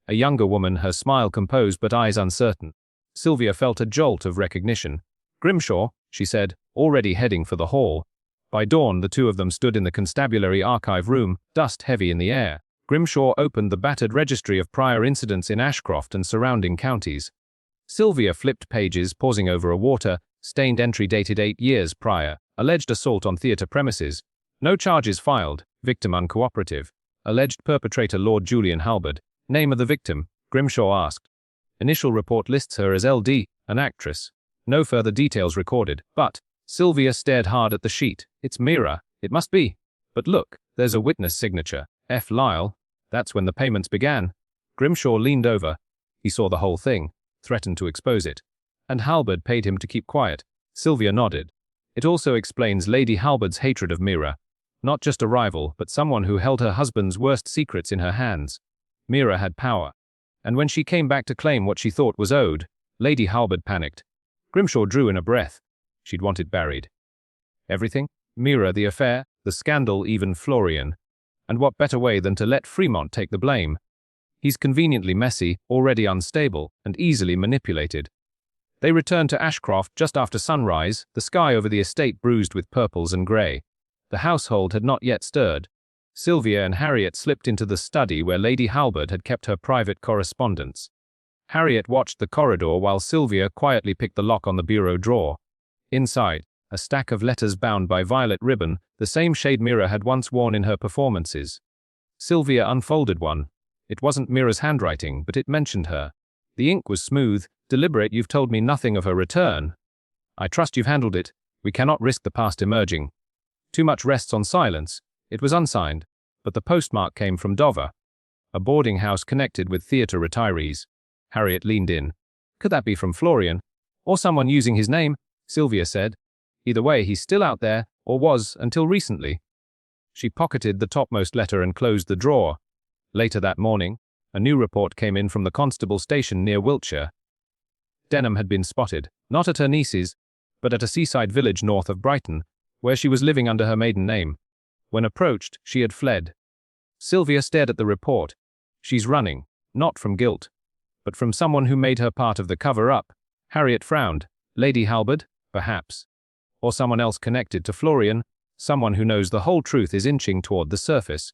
Speaker 1: a younger woman, her smile composed but eyes uncertain. Sylvia felt a jolt of recognition. "Grimshaw," she said, already heading for the hall. By dawn, the two of them stood in the constabulary archive room, dust heavy in the air. Grimshaw opened the battered registry of prior incidents in Ashcroft and surrounding counties. Sylvia flipped pages, pausing over a water-stained entry dated 8 years prior. Alleged assault on theatre premises. No charges filed. Victim uncooperative. Alleged perpetrator Lord Julian Halbert. Name of the victim, Grimshaw asked. Initial report lists her as LD, an actress. No further details recorded, but Sylvia stared hard at the sheet. It's Mira. It must be. But look, there's a witness signature. F. Lyle. That's when the payments began. Grimshaw leaned over. He saw the whole thing, threatened to expose it. And Halbert paid him to keep quiet. Sylvia nodded. It also explains Lady Halbert's hatred of Mira. Not just a rival, but someone who held her husband's worst secrets in her hands. Mira had power. And when she came back to claim what she thought was owed, Lady Halbert panicked. Grimshaw drew in a breath. She'd want it buried. Everything? Mira, the affair, the scandal, even Florian. And what better way than to let Fremont take the blame? He's conveniently messy, already unstable, and easily manipulated. They returned to Ashcroft just after sunrise, the sky over the estate bruised with purples and grey. The household had not yet stirred. Sylvia and Harriet slipped into the study where Lady Halbert had kept her private correspondence. Harriet watched the corridor while Sylvia quietly picked the lock on the bureau drawer. Inside, a stack of letters bound by violet ribbon, the same shade Mira had once worn in her performances. Sylvia unfolded one. It wasn't Mira's handwriting, but it mentioned her. The ink was smooth, deliberate. You've told me nothing of her return. I trust you've handled it. We cannot risk the past emerging. Too much rests on silence. It was unsigned, but the postmark came from Dover, a boarding house connected with theatre retirees. Harriet leaned in. Could that be from Florian? Or someone using his name? Sylvia said. Either way, he's still out there, or was until recently. She pocketed the topmost letter and closed the drawer. Later that morning, a new report came in from the constable station near Wiltshire. Denham had been spotted, not at her niece's, but at a seaside village north of Brighton, where she was living under her maiden name. When approached, she had fled. Sylvia stared at the report. She's running, not from guilt, but from someone who made her part of the cover-up. Harriet frowned. Lady Halberd, perhaps. Or someone else connected to Florian, someone who knows the whole truth is inching toward the surface.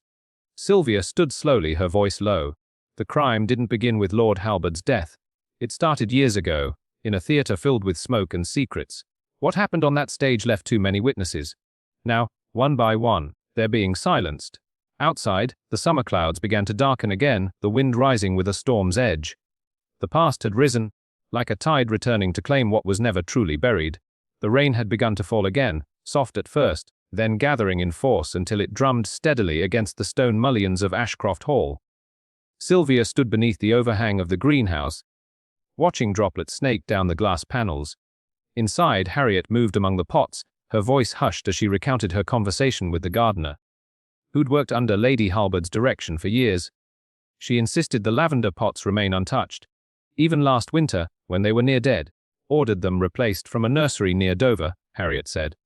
Speaker 1: Sylvia stood slowly, her voice low. The crime didn't begin with Lord Halberd's death. It started years ago, in a theatre filled with smoke and secrets. What happened on that stage left too many witnesses. Now, one by one, they're being silenced. Outside, the summer clouds began to darken again, the wind rising with a storm's edge. The past had risen, like a tide returning to claim what was never truly buried. The rain had begun to fall again, soft at first, then gathering in force until it drummed steadily against the stone mullions of Ashcroft Hall. Sylvia stood beneath the overhang of the greenhouse, watching droplets snake down the glass panels. Inside, Harriet moved among the pots, her voice hushed as she recounted her conversation with the gardener, who'd worked under Lady Halberd's direction for years. She insisted the lavender pots remain untouched. Even last winter, when they were near dead, ordered them replaced from a nursery near Dover, Harriet said.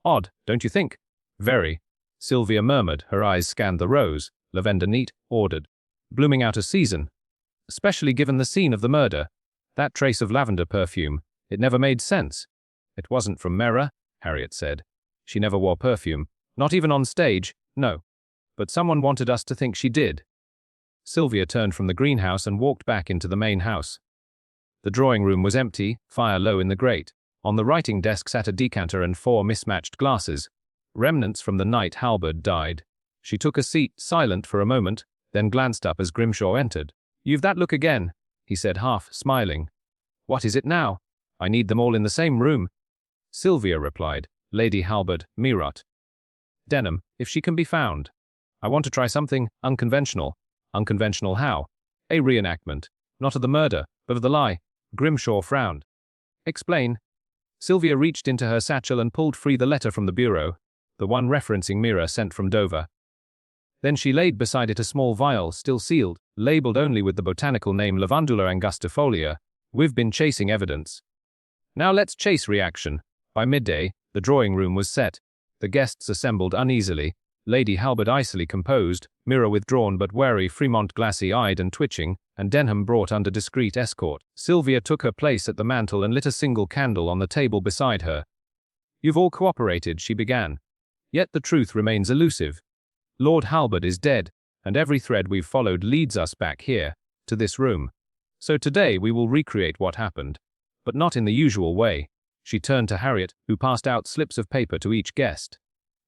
Speaker 1: Odd, don't you think? Very. Sylvia murmured, her eyes scanned the rose. Lavender neat, ordered. Blooming out of season. Especially given the scene of the murder. That trace of lavender perfume. It never made sense. It wasn't from Mera, Harriet said. She never wore perfume. Not even on stage, no. But someone wanted us to think she did. Sylvia turned from the greenhouse and walked back into the main house. The drawing room was empty, fire low in the grate. On the writing desk sat a decanter and 4 mismatched glasses. Remnants from the night Halberd died. She took a seat, silent for a moment, then glanced up as Grimshaw entered. You've that look again, he said, half smiling. What is it now? I need them all in the same room. Sylvia replied, Lady Halberd, Meerut. Denham, if she can be found. I want to try something unconventional. Unconventional how? A reenactment. Not of the murder, but of the lie. Grimshaw frowned. Explain. Sylvia reached into her satchel and pulled free the letter from the bureau, the one referencing Mera sent from Dover. Then she laid beside it a small vial, still sealed, labeled only with the botanical name Lavandula angustifolia. We've been chasing evidence. Now let's chase reaction. By midday, the drawing room was set. The guests assembled uneasily, Lady Halberd icily composed, Mera withdrawn but wary, Fremont glassy-eyed and twitching, and Denham brought under discreet escort. Sylvia took her place at the mantel and lit a single candle on the table beside her. You've all cooperated, she began. Yet the truth remains elusive. Lord Halberd is dead, and every thread we've followed leads us back here, to this room. So today we will recreate what happened, but not in the usual way. She turned to Harriet, who passed out slips of paper to each guest.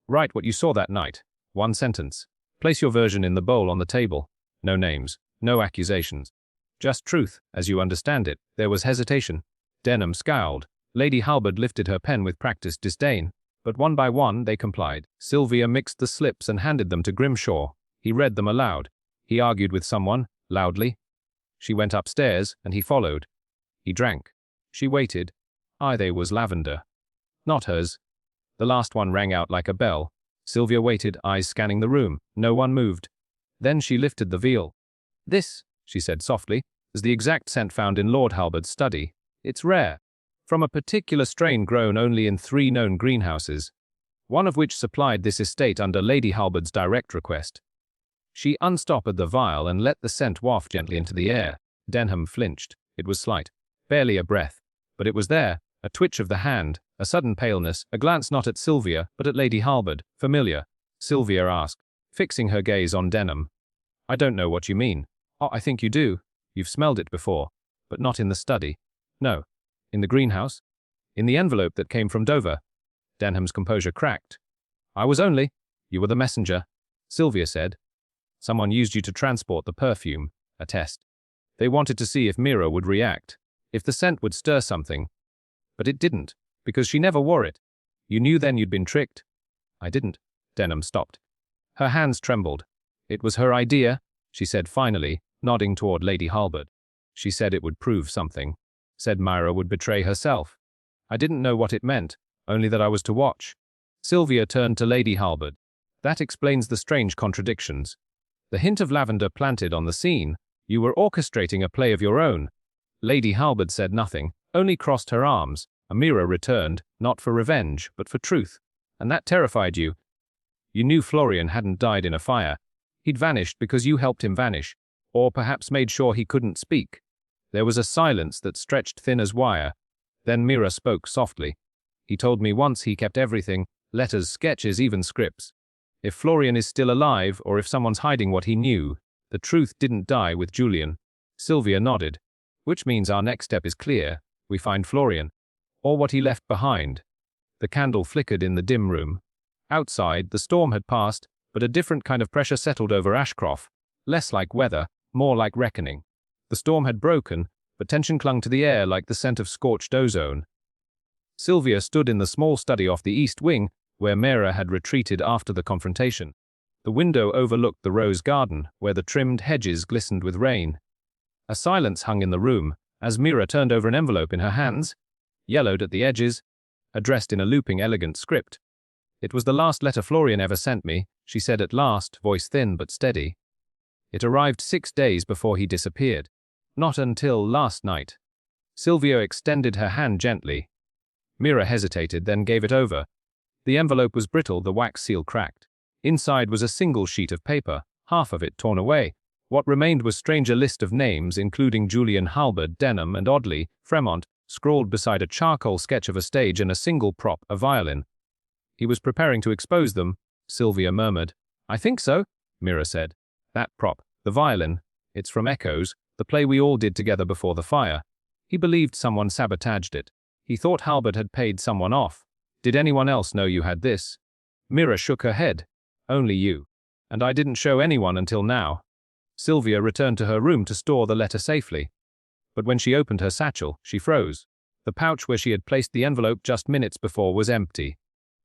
Speaker 1: Write what you saw that night. 1 sentence. Place your version in the bowl on the table. No names, no accusations. Just truth, as you understand it. There was hesitation. Denham scowled. Lady Halberd lifted her pen with practiced disdain, but one by one they complied. Sylvia mixed the slips and handed them to Grimshaw. He read them aloud. He argued with someone, loudly. She went upstairs, and he followed. He drank. She waited. They was lavender. Not hers. The last one rang out like a bell. Sylvia waited, eyes scanning the room. No one moved. Then she lifted the vial. This, she said softly, is the exact scent found in Lord Halberd's study. It's rare. From a particular strain grown only in 3 known greenhouses, one of which supplied this estate under Lady Halberd's direct request. She unstoppered the vial and let the scent waft gently into the air. Denham flinched. It was slight. Barely a breath. But it was there. A twitch of the hand, a sudden paleness, a glance not at Sylvia, but at Lady Halberd. Familiar. Sylvia asked, fixing her gaze on Denham. I don't know what you mean. Oh, I think you do. You've smelled it before. But not in the study. No. In the greenhouse? In the envelope that came from Dover. Denham's composure cracked. I was only. You were the messenger. Sylvia said. Someone used you to transport the perfume. A test. They wanted to see if Mera would react. If the scent would stir something. But it didn't, because she never wore it. You knew then you'd been tricked? I didn't. Denham stopped. Her hands trembled. It was her idea, she said finally, nodding toward Lady Halbert. She said it would prove something. Said Myra would betray herself. I didn't know what it meant, only that I was to watch. Sylvia turned to Lady Halbert. That explains the strange contradictions. The hint of lavender planted on the scene. You were orchestrating a play of your own. Lady Halbert said nothing, only crossed her arms. Amira returned, not for revenge, but for truth. And that terrified you. You knew Florian hadn't died in a fire. He'd vanished because you helped him vanish, or perhaps made sure he couldn't speak. There was a silence that stretched thin as wire. Then Mira spoke softly. He told me once he kept everything, letters, sketches, even scripts. If Florian is still alive, or if someone's hiding what he knew, the truth didn't die with Julian. Sylvia nodded. Which means our next step is clear. We find Florian. Or what he left behind. The candle flickered in the dim room. Outside, the storm had passed, but a different kind of pressure settled over Ashcroft. Less like weather, more like reckoning. The storm had broken, but tension clung to the air like the scent of scorched ozone. Sylvia stood in the small study off the east wing, where Mira had retreated after the confrontation. The window overlooked the rose garden, where the trimmed hedges glistened with rain. A silence hung in the room, as Mira turned over an envelope in her hands, yellowed at the edges, addressed in a looping, elegant script. It was the last letter Florian ever sent me, she said at last, voice thin but steady. It arrived 6 days before he disappeared. Not until last night. Sylvia extended her hand gently. Mira hesitated, then gave it over. The envelope was brittle, the wax seal cracked. Inside was a single sheet of paper, half of it torn away. What remained was a stranger list of names, including Julian Halbert, Denham, and oddly, Fremont, scrawled beside a charcoal sketch of a stage and a single prop, a violin. He was preparing to expose them, Sylvia murmured. I think so, Mira said. That prop, the violin, it's from Echoes, the play we all did together before the fire. He believed someone sabotaged it. He thought Halbert had paid someone off. Did anyone else know you had this? Mira shook her head. Only you. And I didn't show anyone until now. Sylvia returned to her room to store the letter safely. But when she opened her satchel, she froze. The pouch where she had placed the envelope just minutes before was empty.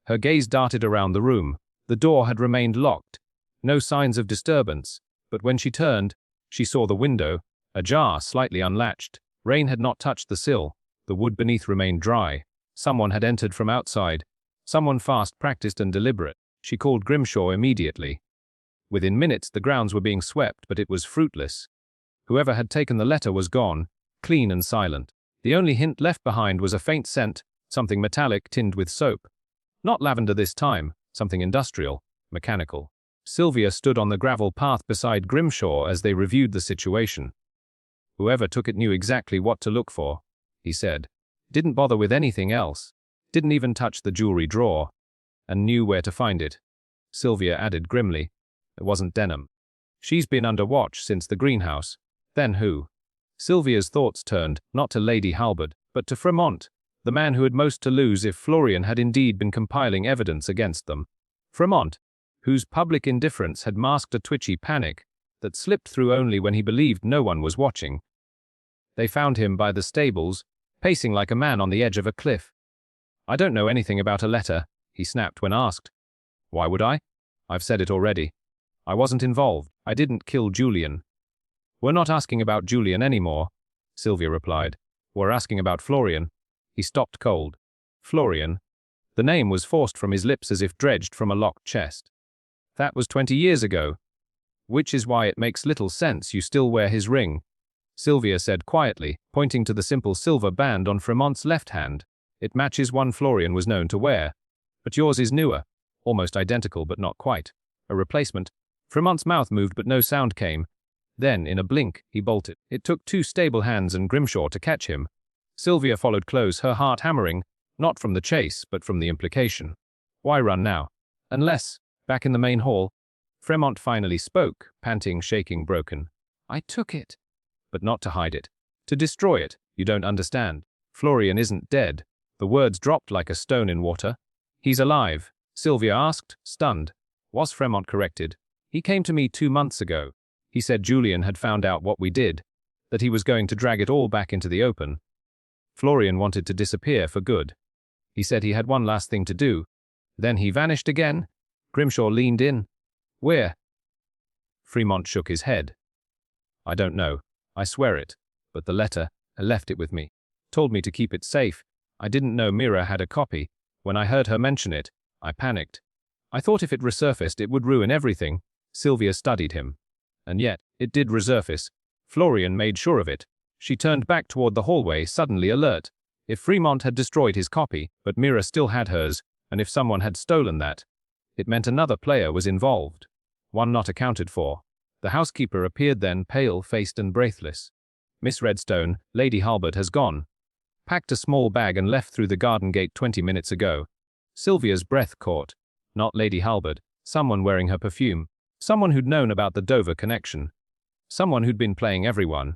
Speaker 1: Her gaze darted around the room. The door had remained locked. No signs of disturbance. But when she turned, she saw the window, ajar, slightly unlatched. Rain had not touched the sill. The wood beneath remained dry. Someone had entered from outside. Someone fast, practiced, and deliberate. She called Grimshaw immediately. Within minutes, the grounds were being swept, but it was fruitless. Whoever had taken the letter was gone, clean and silent. The only hint left behind was a faint scent, something metallic tinged with soap. Not lavender this time, something industrial, mechanical. Sylvia stood on the gravel path beside Grimshaw as they reviewed the situation. Whoever took it knew exactly what to look for, he said. Didn't bother with anything else. Didn't even touch the jewelry drawer. And knew where to find it. Sylvia added grimly. It wasn't Denham. She's been under watch since the greenhouse. Then who? Sylvia's thoughts turned, not to Lady Halbert, but to Fremont, the man who had most to lose if Florian had indeed been compiling evidence against them. Fremont, whose public indifference had masked a twitchy panic that slipped through only when he believed no one was watching. They found him by the stables, pacing like a man on the edge of a cliff. I don't know anything about a letter, he snapped when asked. Why would I? I've said it already. I wasn't involved. I didn't kill Julian. We're not asking about Julian anymore, Sylvia replied. We're asking about Florian. He stopped cold. Florian. The name was forced from his lips as if dredged from a locked chest. That was 20 years ago. Which is why it makes little sense you still wear his ring, Sylvia said quietly, pointing to the simple silver band on Fremont's left hand. It matches one Florian was known to wear. But yours is newer. Almost identical, but not quite. A replacement. Fremont's mouth moved, but no sound came. Then, in a blink, he bolted. It took 2 stable hands and Grimshaw to catch him. Sylvia followed close, her heart hammering, not from the chase, but from the implication. Why run now? Unless, back in the main hall, Fremont finally spoke, panting, shaking, broken. I took it. But not to hide it. To destroy it. You don't understand. Florian isn't dead. The words dropped like a stone in water. He's alive, Sylvia asked, stunned. Was Fremont corrected? He came to me 2 months ago. He said Julian had found out what we did, that he was going to drag it all back into the open. Florian wanted to disappear for good. He said he had one last thing to do. Then he vanished again. Grimshaw leaned in. Where? Fremont shook his head. I don't know. I swear it. But the letter, left it with me. Told me to keep it safe. I didn't know Mira had a copy. When I heard her mention it, I panicked. I thought if it resurfaced it would ruin everything. Sylvia studied him. And yet, it did resurface. Florian made sure of it. She turned back toward the hallway, suddenly alert. If Fremont had destroyed his copy, but Mira still had hers, and if someone had stolen that, it meant another player was involved. One not accounted for. The housekeeper appeared then, pale-faced and breathless. Miss Redstone, Lady Halbert has gone. Packed a small bag and left through the garden gate 20 minutes ago. Sylvia's breath caught. Not Lady Halbert, someone wearing her perfume. Someone who'd known about the Dover connection. Someone who'd been playing everyone.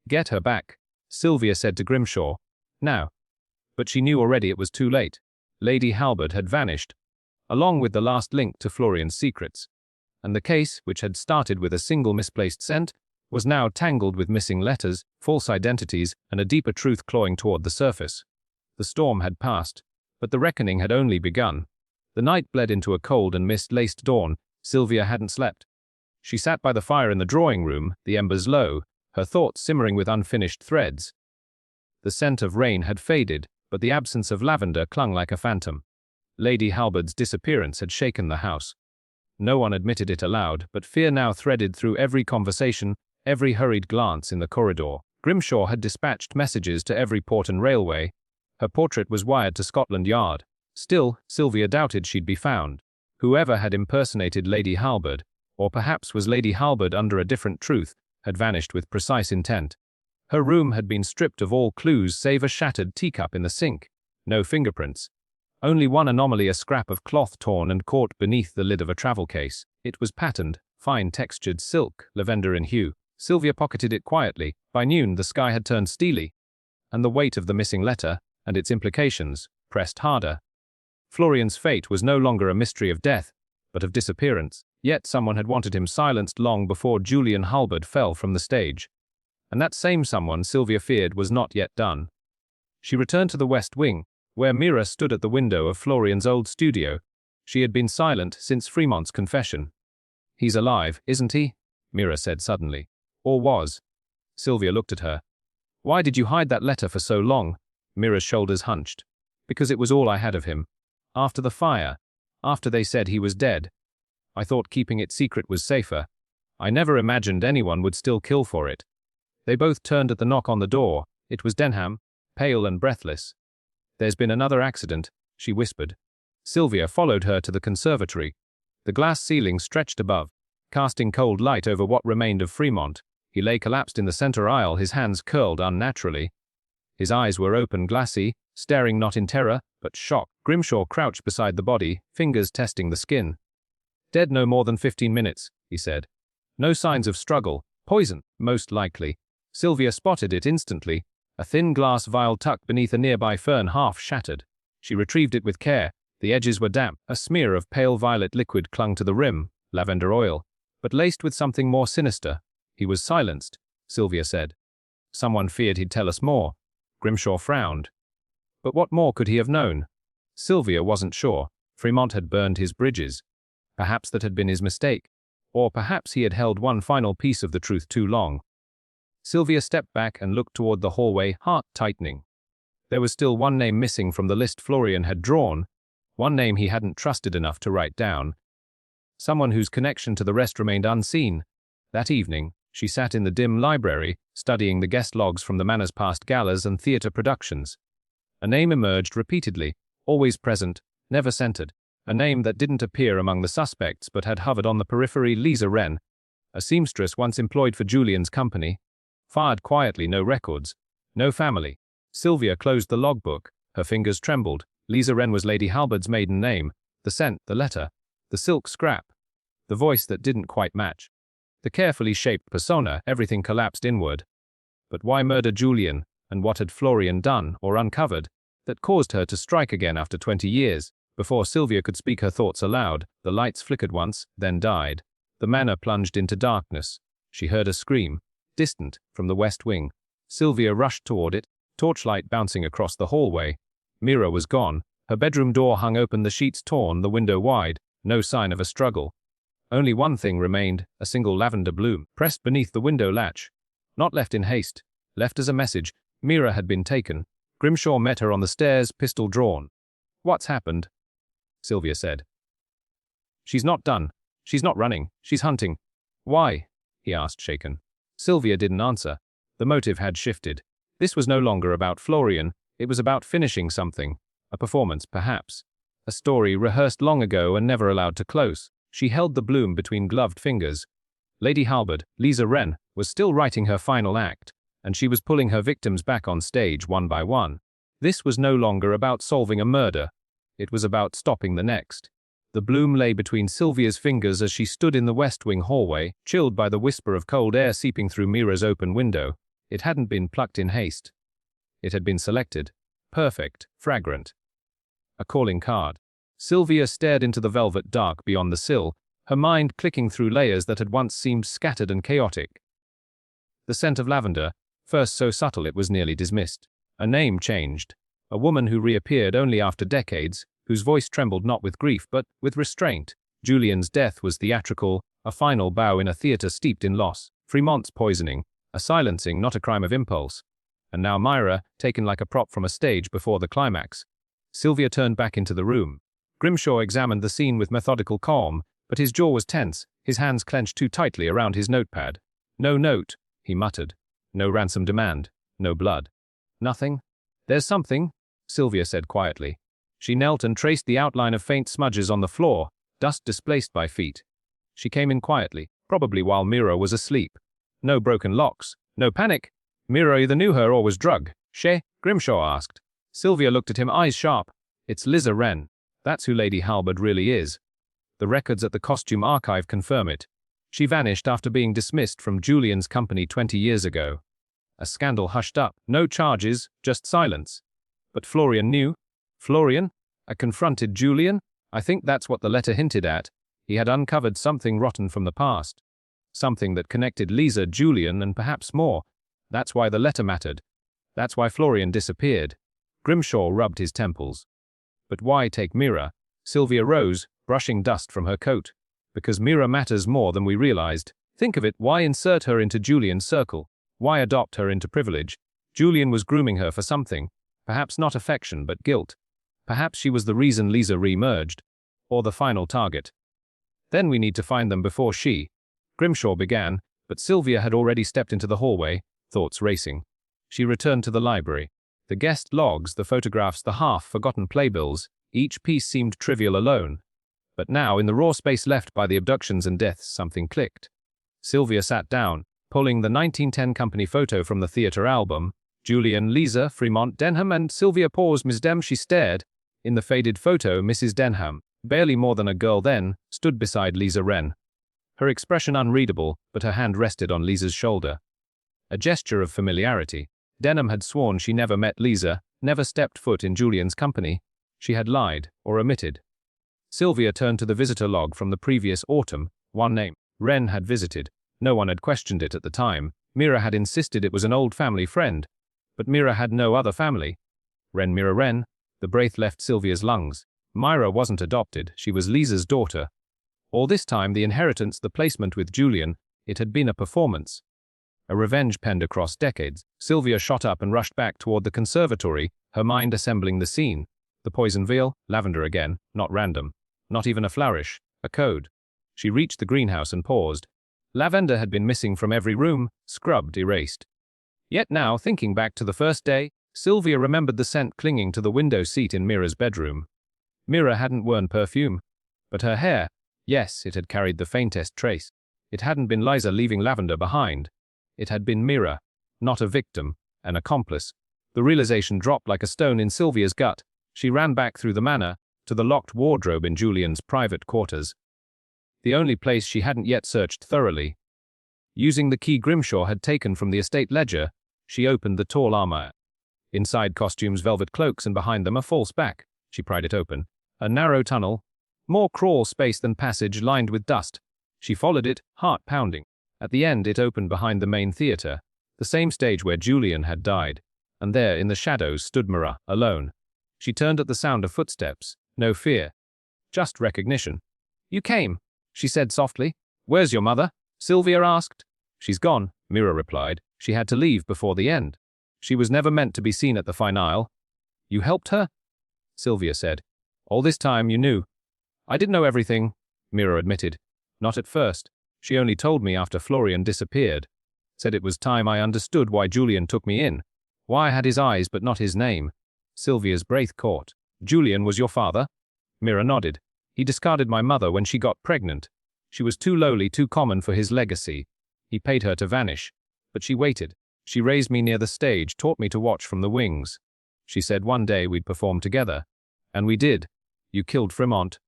Speaker 1: Get her back, Sylvia said to Grimshaw. Now. But she knew already it was too late. Lady Halbert had vanished, along with the last link to Florian's secrets. And the case, which had started with a single misplaced scent, was now tangled with missing letters, false identities, and a deeper truth clawing toward the surface. The storm had passed, but the reckoning had only begun. The night bled into a cold and mist-laced dawn. Sylvia hadn't slept. She sat by the fire in the drawing room, the embers low, her thoughts simmering with unfinished threads. The scent of rain had faded, but the absence of lavender clung like a phantom. Lady Halbert's disappearance had shaken the house. No one admitted it aloud, but fear now threaded through every conversation, every hurried glance in the corridor. Grimshaw had dispatched messages to every port and railway. Her portrait was wired to Scotland Yard. Still, Sylvia doubted she'd be found. Whoever had impersonated Lady Halbert, or perhaps was Lady Halbert under a different truth, had vanished with precise intent. Her room had been stripped of all clues save a shattered teacup in the sink. No fingerprints. Only one anomaly, a scrap of cloth torn and caught beneath the lid of a travel case. It was patterned, fine-textured silk, lavender in hue. Sylvia pocketed it quietly. By noon the sky had turned steely, and the weight of the missing letter, and its implications, pressed harder. Florian's fate was no longer a mystery of death, but of disappearance. Yet someone had wanted him silenced long before Julian Halbert fell from the stage. And that same someone, Sylvia feared, was not yet done. She returned to the West Wing, where Mira stood at the window of Florian's old studio. She had been silent since Fremont's confession. He's alive, isn't he? Mira said suddenly. Or was. Sylvia looked at her. Why did you hide that letter for so long? Mira's shoulders hunched. Because it was all I had of him. After the fire. After they said he was dead. I thought keeping it secret was safer. I never imagined anyone would still kill for it. They both turned at the knock on the door. It was Denham, pale and breathless. There's been another accident, she whispered. Sylvia followed her to the conservatory. The glass ceiling stretched above, casting cold light over what remained of Fremont. He lay collapsed in the center aisle, his hands curled unnaturally. His eyes were open, glassy, staring not in terror, but shock. Grimshaw crouched beside the body, fingers testing the skin. Dead no more than 15 minutes, he said. No signs of struggle. Poison, most likely. Sylvia spotted it instantly. A thin glass vial tucked beneath a nearby fern, half shattered. She retrieved it with care. The edges were damp. A smear of pale violet liquid clung to the rim, lavender oil, but laced with something more sinister. He was silenced, Sylvia said. Someone feared he'd tell us more. Grimshaw frowned. But what more could he have known? Sylvia wasn't sure. Fremont had burned his bridges. Perhaps that had been his mistake. Or perhaps he had held one final piece of the truth too long. Sylvia stepped back and looked toward the hallway, heart tightening. There was still one name missing from the list Florian had drawn, one name he hadn't trusted enough to write down. Someone whose connection to the rest remained unseen. That evening, she sat in the dim library, studying the guest logs from the Manor's past galas and theatre productions. A name emerged repeatedly, always present, never centered. A name that didn't appear among the suspects but had hovered on the periphery. Lisa Wren, a seamstress once employed for Julian's company. Fired quietly, no records, no family. Sylvia closed the logbook. Her fingers trembled. Lisa Wren was Lady Halbert's maiden name. The scent, the letter, the silk scrap, the voice that didn't quite match. The carefully shaped persona, everything collapsed inward. But why murder Julian, and what had Florian done, or uncovered, that caused her to strike again after 20 years? Before Sylvia could speak her thoughts aloud, the lights flickered once, then died. The manor plunged into darkness. She heard a scream, distant, from the West Wing. Sylvia rushed toward it, torchlight bouncing across the hallway. Mira was gone. Her bedroom door hung open, the sheets torn, the window wide. No sign of a struggle. Only one thing remained, a single lavender bloom, pressed beneath the window latch. Not left in haste, left as a message. Mira had been taken. Grimshaw met her on the stairs, pistol drawn. "What's happened?" Sylvia said. "She's not done. She's not running. She's hunting." "Why?" he asked, shaken. Sylvia didn't answer. The motive had shifted. This was no longer about Florian, it was about finishing something. A performance, perhaps. A story rehearsed long ago and never allowed to close. She held the bloom between gloved fingers. Lady Halberd, Lisa Wren, was still writing her final act, and she was pulling her victims back on stage one by one. This was no longer about solving a murder. It was about stopping the next. The bloom lay between Sylvia's fingers as she stood in the West Wing hallway, chilled by the whisper of cold air seeping through Mira's open window. It hadn't been plucked in haste. It had been selected. Perfect, fragrant. A calling card. Sylvia stared into the velvet dark beyond the sill, her mind clicking through layers that had once seemed scattered and chaotic. The scent of lavender, first so subtle it was nearly dismissed. A name changed. A woman who reappeared only after decades, whose voice trembled not with grief but with restraint. Julian's death was theatrical, a final bow in a theatre steeped in loss. Fremont's poisoning, a silencing, not a crime of impulse. And now Myra, taken like a prop from a stage before the climax. Sylvia turned back into the room. Grimshaw examined the scene with methodical calm, but his jaw was tense, his hands clenched too tightly around his notepad. "No note," he muttered. "No ransom demand. No blood. Nothing?" "There's something," Sylvia said quietly. She knelt and traced the outline of faint smudges on the floor, dust displaced by feet. She came in quietly, probably while Mira was asleep. No broken locks. No panic. Mira either knew her or was drugged. "She?" Grimshaw asked. Sylvia looked at him, eyes sharp. "It's Lisa Wren. That's who Lady Halberd really is. The records at the costume archive confirm it. She vanished after being dismissed from Julian's company 20 years ago. A scandal hushed up. No charges, just silence. But Florian knew. Florian? A confronted Julian? I think that's what the letter hinted at. He had uncovered something rotten from the past. Something that connected Lisa, Julian, and perhaps more. That's why the letter mattered. That's why Florian disappeared. Grimshaw rubbed his temples. But why take Mira? Sylvia rose, brushing dust from her coat. Because Mira matters more than we realized. Think of it, why insert her into Julian's circle? Why adopt her into privilege? Julian was grooming her for something. Perhaps not affection, but guilt. Perhaps she was the reason Lisa re-emerged. Or the final target. Then we need to find them before she. Grimshaw began, but Sylvia had already stepped into the hallway, thoughts racing. She returned to the library. The guest logs, the photographs, the half-forgotten playbills, each piece seemed trivial alone. But now, in the raw space left by the abductions and deaths, something clicked. Sylvia sat down, pulling the 1910 company photo from the theatre album. Julian, Lisa, Fremont, Denham, and Sylvia paused. Miss Dem, she stared. In the faded photo, Mrs. Denham, barely more than a girl then, stood beside Lisa Wren. Her expression unreadable, but her hand rested on Lisa's shoulder. A gesture of familiarity. Denham had sworn she never met Lisa, never stepped foot in Julian's company. She had lied, or omitted. Sylvia turned to the visitor log from the previous autumn. One name. Wren had visited. No one had questioned it at the time. Mira had insisted it was an old family friend. But Mira had no other family. Wren, Mira Wren. The breath left Sylvia's lungs. Myra wasn't adopted, she was Lisa's daughter. All this time, the inheritance, the placement with Julian, it had been a performance. A revenge penned across decades. Sylvia shot up and rushed back toward the conservatory, her mind assembling the scene. The poison vial, lavender again, not random. Not even a flourish, a code. She reached the greenhouse and paused. Lavender had been missing from every room, scrubbed, erased. Yet now, thinking back to the first day, Sylvia remembered the scent clinging to the window seat in Mira's bedroom. Mira hadn't worn perfume. But her hair, yes, it had carried the faintest trace. It hadn't been Liza leaving lavender behind. It had been Mira, not a victim, an accomplice. The realization dropped like a stone in Sylvia's gut. She ran back through the manor, to the locked wardrobe in Julian's private quarters. The only place she hadn't yet searched thoroughly. Using the key Grimshaw had taken from the estate ledger, she opened the tall armor. Inside costumes, velvet cloaks, and behind them a false back. She pried it open. A narrow tunnel, more crawl space than passage, lined with dust. She followed it, heart pounding. At the end, it opened behind the main theatre, the same stage where Julian had died. And there, in the shadows, stood Mira, alone. She turned at the sound of footsteps. No fear. Just recognition. "You came," she said softly. Where's your mother? Sylvia asked. She's gone, Mira replied. She had to leave before the end. She was never meant to be seen at the finale. You helped her? Sylvia said. All this time you knew. I didn't know everything, Mira admitted. Not at first. She only told me after Florian disappeared. Said it was time I understood why Julian took me in. Why I had his eyes but not his name. Sylvia's breath caught. Julian was your father? Mira nodded. He discarded my mother when she got pregnant. She was too lowly, too common for his legacy. He paid her to vanish. But she waited. She raised me near the stage, taught me to watch from the wings. She said one day we'd perform together. And we did. You killed Fremont,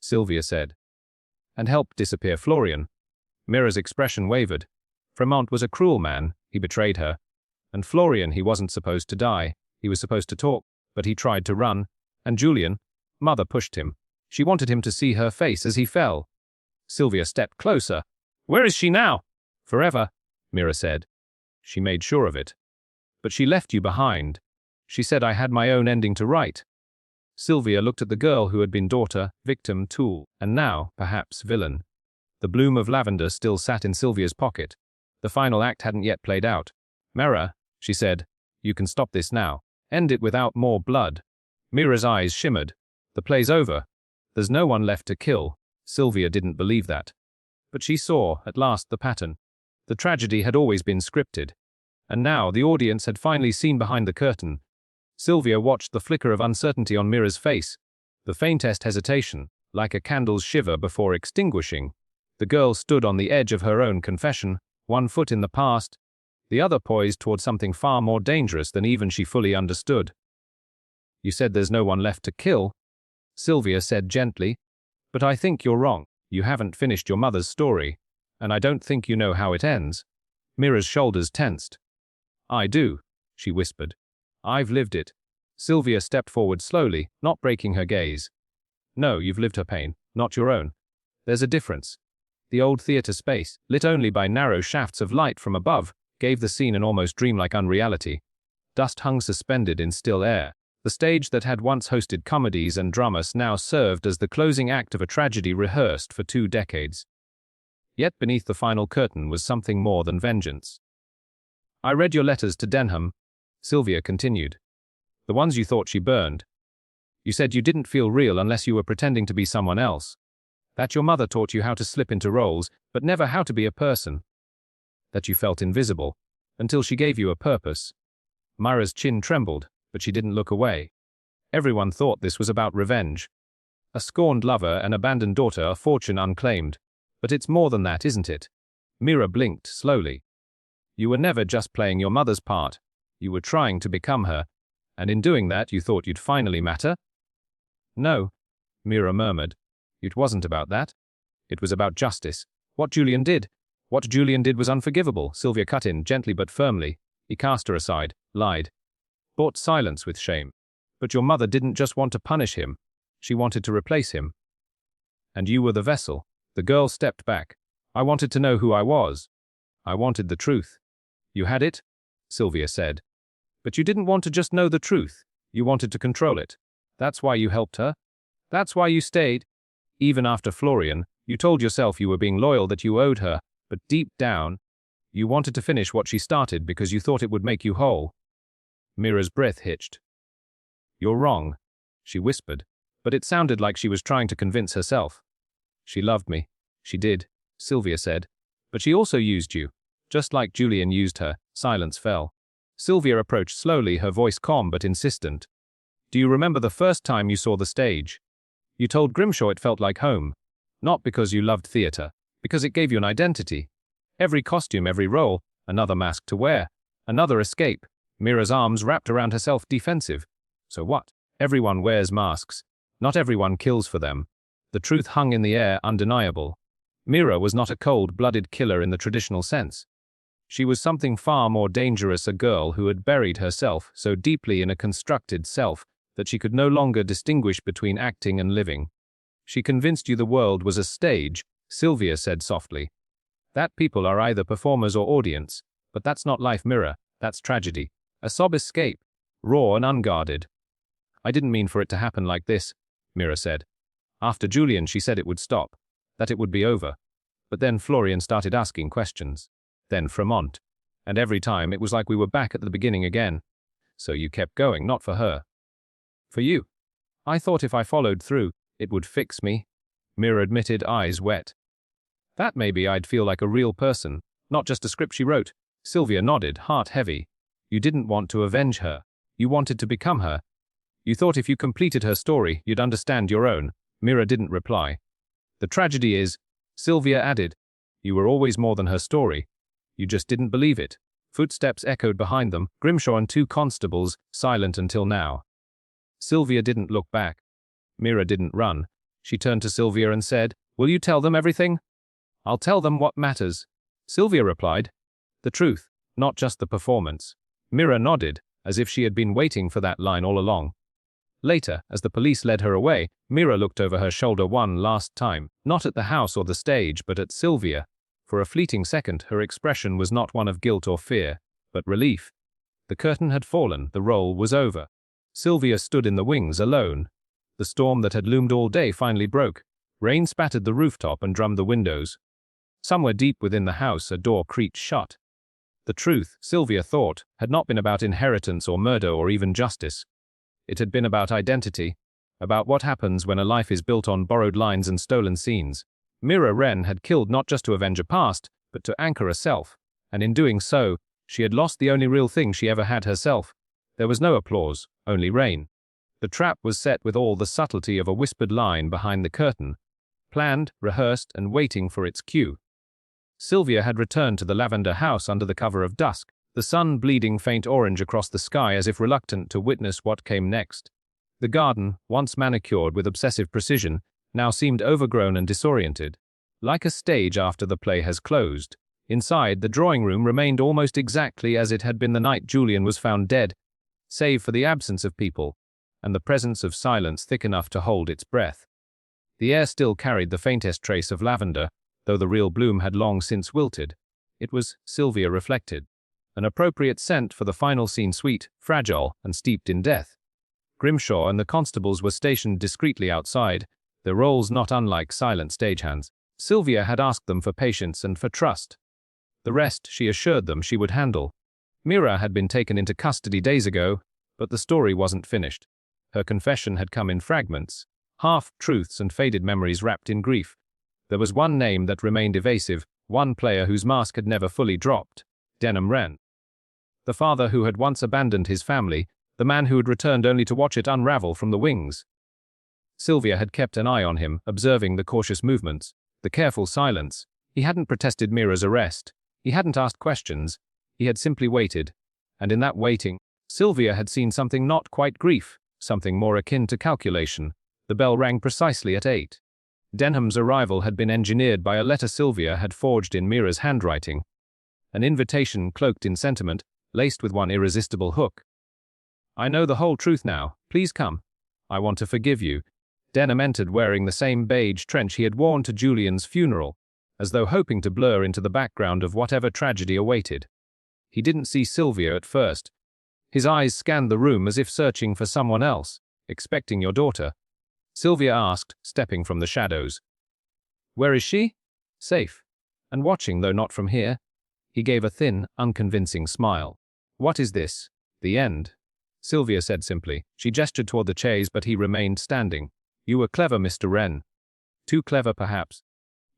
Speaker 1: Sylvia said. And helped disappear Florian. Mira's expression wavered. Fremont was a cruel man. He betrayed her. And Florian, he wasn't supposed to die. He was supposed to talk, but he tried to run. And Julian, mother pushed him. She wanted him to see her face as he fell. Sylvia stepped closer. Where is she now? Forever, Mira said. She made sure of it. But she left you behind. She said I had my own ending to write. Sylvia looked at the girl who had been daughter, victim, tool, and now, perhaps, villain. The bloom of lavender still sat in Sylvia's pocket. The final act hadn't yet played out. Mira, she said, you can stop this now. End it without more blood. Mira's eyes shimmered. The play's over. There's no one left to kill. Sylvia didn't believe that. But she saw, at last, the pattern. The tragedy had always been scripted. And now the audience had finally seen behind the curtain. Sylvia watched the flicker of uncertainty on Mira's face, the faintest hesitation, like a candle's shiver before extinguishing. The girl stood on the edge of her own confession, one foot in the past, the other poised toward something far more dangerous than even she fully understood. You said there's no one left to kill, Sylvia said gently, but I think you're wrong. You haven't finished your mother's story, and I don't think you know how it ends. Mira's shoulders tensed. I do, she whispered. I've lived it. Sylvia stepped forward slowly, not breaking her gaze. No, you've lived her pain, not your own. There's a difference. The old theater space, lit only by narrow shafts of light from above, gave the scene an almost dreamlike unreality. Dust hung suspended in still air. The stage that had once hosted comedies and dramas now served as the closing act of a tragedy rehearsed for 2 decades. Yet beneath the final curtain was something more than vengeance. I read your letters to Denham, Sylvia continued. The ones you thought she burned. You said you didn't feel real unless you were pretending to be someone else. That your mother taught you how to slip into roles, but never how to be a person. That you felt invisible, until she gave you a purpose. Myra's chin trembled, but she didn't look away. Everyone thought this was about revenge. A scorned lover, an abandoned daughter, a fortune unclaimed. But it's more than that, isn't it? Mira blinked slowly. You were never just playing your mother's part. You were trying to become her, and in doing that you thought you'd finally matter? No, Mira murmured. It wasn't about that. It was about justice. What Julian did was unforgivable, Sylvia cut in, gently but firmly. He cast her aside, lied. Bought silence with shame. But your mother didn't just want to punish him. She wanted to replace him. And you were the vessel. The girl stepped back. I wanted to know who I was. I wanted the truth. You had it? Sylvia said. But you didn't want to just know the truth. You wanted to control it. That's why you helped her. That's why you stayed. Even after Florian, you told yourself you were being loyal, that you owed her, but deep down, you wanted to finish what she started because you thought it would make you whole. Mira's breath hitched. You're wrong, she whispered, but it sounded like she was trying to convince herself. She loved me. She did, Sylvia said. But she also used you. Just like Julian used her. Silence fell. Sylvia approached slowly, her voice calm but insistent. Do you remember the first time you saw the stage? You told Grimshaw it felt like home. Not because you loved theater, because it gave you an identity. Every costume, every role, another mask to wear, another escape. Mira's arms wrapped around herself, defensive. So what? Everyone wears masks. Not everyone kills for them. The truth hung in the air, undeniable. Mira was not a cold-blooded killer in the traditional sense. She was something far more dangerous, a girl who had buried herself so deeply in a constructed self that she could no longer distinguish between acting and living. She convinced you the world was a stage, Sylvia said softly. That people are either performers or audience, but that's not life, Mira, that's tragedy. A sob escape, raw and unguarded. I didn't mean for it to happen like this, Mira said. After Julian, she said it would stop. that it would be over. But then Florian started asking questions. Then Fremont. And every time it was like we were back at the beginning again. So you kept going, not for her. For you. I thought if I followed through, it would fix me. Mira admitted, eyes wet. That maybe I'd feel like a real person, not just a script she wrote. Sylvia nodded, heart heavy. You didn't want to avenge her. You wanted to become her. You thought if you completed her story, you'd understand your own. Mira didn't reply. The tragedy is, Sylvia added, you were always more than her story. You just didn't believe it. Footsteps echoed behind them, Grimshaw and 2 constables, silent until now. Sylvia didn't look back. Mira didn't run. She turned to Sylvia and said, will you tell them everything? I'll tell them what matters. Sylvia replied, the truth, not just the performance. Mira nodded, as if she had been waiting for that line all along. Later, as the police led her away, Mira looked over her shoulder one last time, not at the house or the stage, but at Sylvia. For a fleeting second, her expression was not one of guilt or fear, but relief. The curtain had fallen, the role was over. Sylvia stood in the wings alone. The storm that had loomed all day finally broke. Rain spattered the rooftop and drummed the windows. Somewhere deep within the house, a door creaked shut. The truth, Sylvia thought, had not been about inheritance or murder or even justice. It had been about identity, about what happens when a life is built on borrowed lines and stolen scenes. Mira Wren had killed not just to avenge a past, but to anchor a self, and in doing so, she had lost the only real thing she ever had herself. There was no applause, only rain. The trap was set with all the subtlety of a whispered line behind the curtain, planned, rehearsed, and waiting for its cue. Sylvia had returned to the Lavender house under the cover of dusk, the sun bleeding faint orange across the sky as if reluctant to witness what came next. The garden, once manicured with obsessive precision, now seemed overgrown and disoriented. Like a stage after the play has closed. Inside, the drawing room remained almost exactly as it had been the night Julian was found dead, save for the absence of people, and the presence of silence thick enough to hold its breath. The air still carried the faintest trace of lavender, though the real bloom had long since wilted. It was, Sylvia reflected, an appropriate scent for the final scene, sweet, fragile, and steeped in death. Grimshaw and the constables were stationed discreetly outside, their roles not unlike silent stagehands. Sylvia had asked them for patience and for trust. The rest, she assured them, she would handle. Mira had been taken into custody days ago, but the story wasn't finished. Her confession had come in fragments, half-truths and faded memories wrapped in grief. There was one name that remained evasive, one player whose mask had never fully dropped, Denham Wren. The father who had once abandoned his family, the man who had returned only to watch it unravel from the wings. Sylvia had kept an eye on him, observing the cautious movements, the careful silence. He hadn't protested Mira's arrest. He hadn't asked questions. He had simply waited. And in that waiting, Sylvia had seen something not quite grief, something more akin to calculation. The bell rang precisely at 8. Denham's arrival had been engineered by a letter Sylvia had forged in Mira's handwriting. An invitation cloaked in sentiment, laced with one irresistible hook. I know the whole truth now. Please come. I want to forgive you. Denham entered wearing the same beige trench he had worn to Julian's funeral, as though hoping to blur into the background of whatever tragedy awaited. He didn't see Sylvia at first. His eyes scanned the room as if searching for someone else, expecting your daughter. Sylvia asked, stepping from the shadows. Where is she? Safe. And watching, though not from here. He gave a thin, unconvincing smile. What is this? The end? Sylvia said simply. She gestured toward the chaise, but he remained standing. You were clever, Mr. Wren. Too clever, perhaps.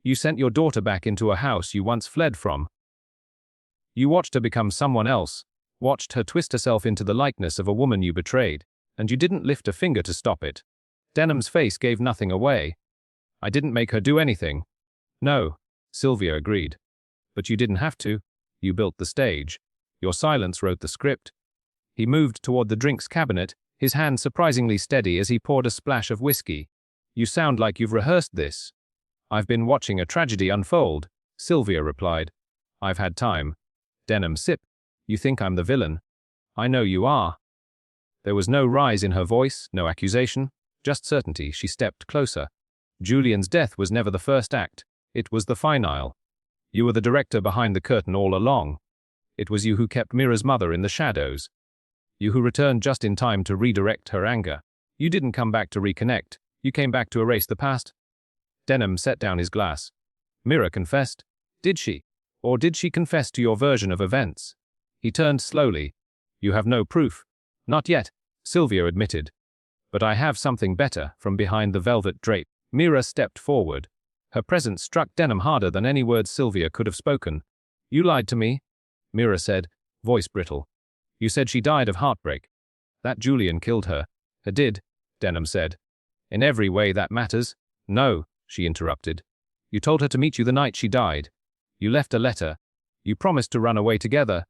Speaker 1: You sent your daughter back into a house you once fled from. You watched her become someone else, watched her twist herself into the likeness of a woman you betrayed, and you didn't lift a finger to stop it. Denham's face gave nothing away. I didn't make her do anything. No, Sylvia agreed. But you didn't have to. You built the stage. Your silence wrote the script. He moved toward the drinks cabinet, his hand surprisingly steady as he poured a splash of whiskey. You sound like you've rehearsed this. I've been watching a tragedy unfold, Sylvia replied. I've had time. Denham sipped. You think I'm the villain? I know you are. There was no rise in her voice, no accusation, just certainty. She stepped closer. Julian's death was never the first act. It was the finale. You were the director behind the curtain all along. It was you who kept Mira's mother in the shadows. You who returned just in time to redirect her anger. You didn't come back to reconnect. You came back to erase the past. Denham set down his glass. Mira confessed. Did she? Or did she confess to your version of events? He turned slowly. You have no proof. Not yet, Sylvia admitted. But I have something better from behind the velvet drape. Mira stepped forward. Her presence struck Denham harder than any words Sylvia could have spoken. You lied to me, Mira said, voice brittle. You said she died of heartbreak. That Julian killed her. It did, Denham said. In every way that matters. No, she interrupted. You told her to meet you the night she died. You left a letter. You promised to run away together.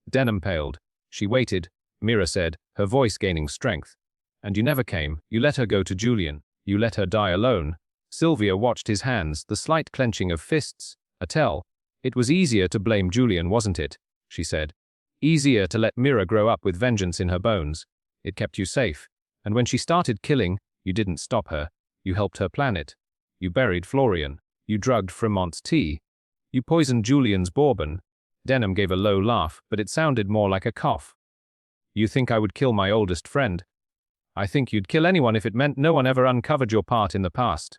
Speaker 1: Denham paled. She waited, Mira said, her voice gaining strength. And you never came. You let her go to Julian. You let her die alone. Sylvia watched his hands, the slight clenching of fists. A tell. It was easier to blame Julian, wasn't it? She said. Easier to let Mira grow up with vengeance in her bones. It kept you safe. And when she started killing, you didn't stop her. You helped her plan it. You buried Florian. You drugged Fremont's tea. You poisoned Julian's bourbon. Denham gave a low laugh, but it sounded more like a cough. You think I would kill my oldest friend? I think you'd kill anyone if it meant no one ever uncovered your part in the past.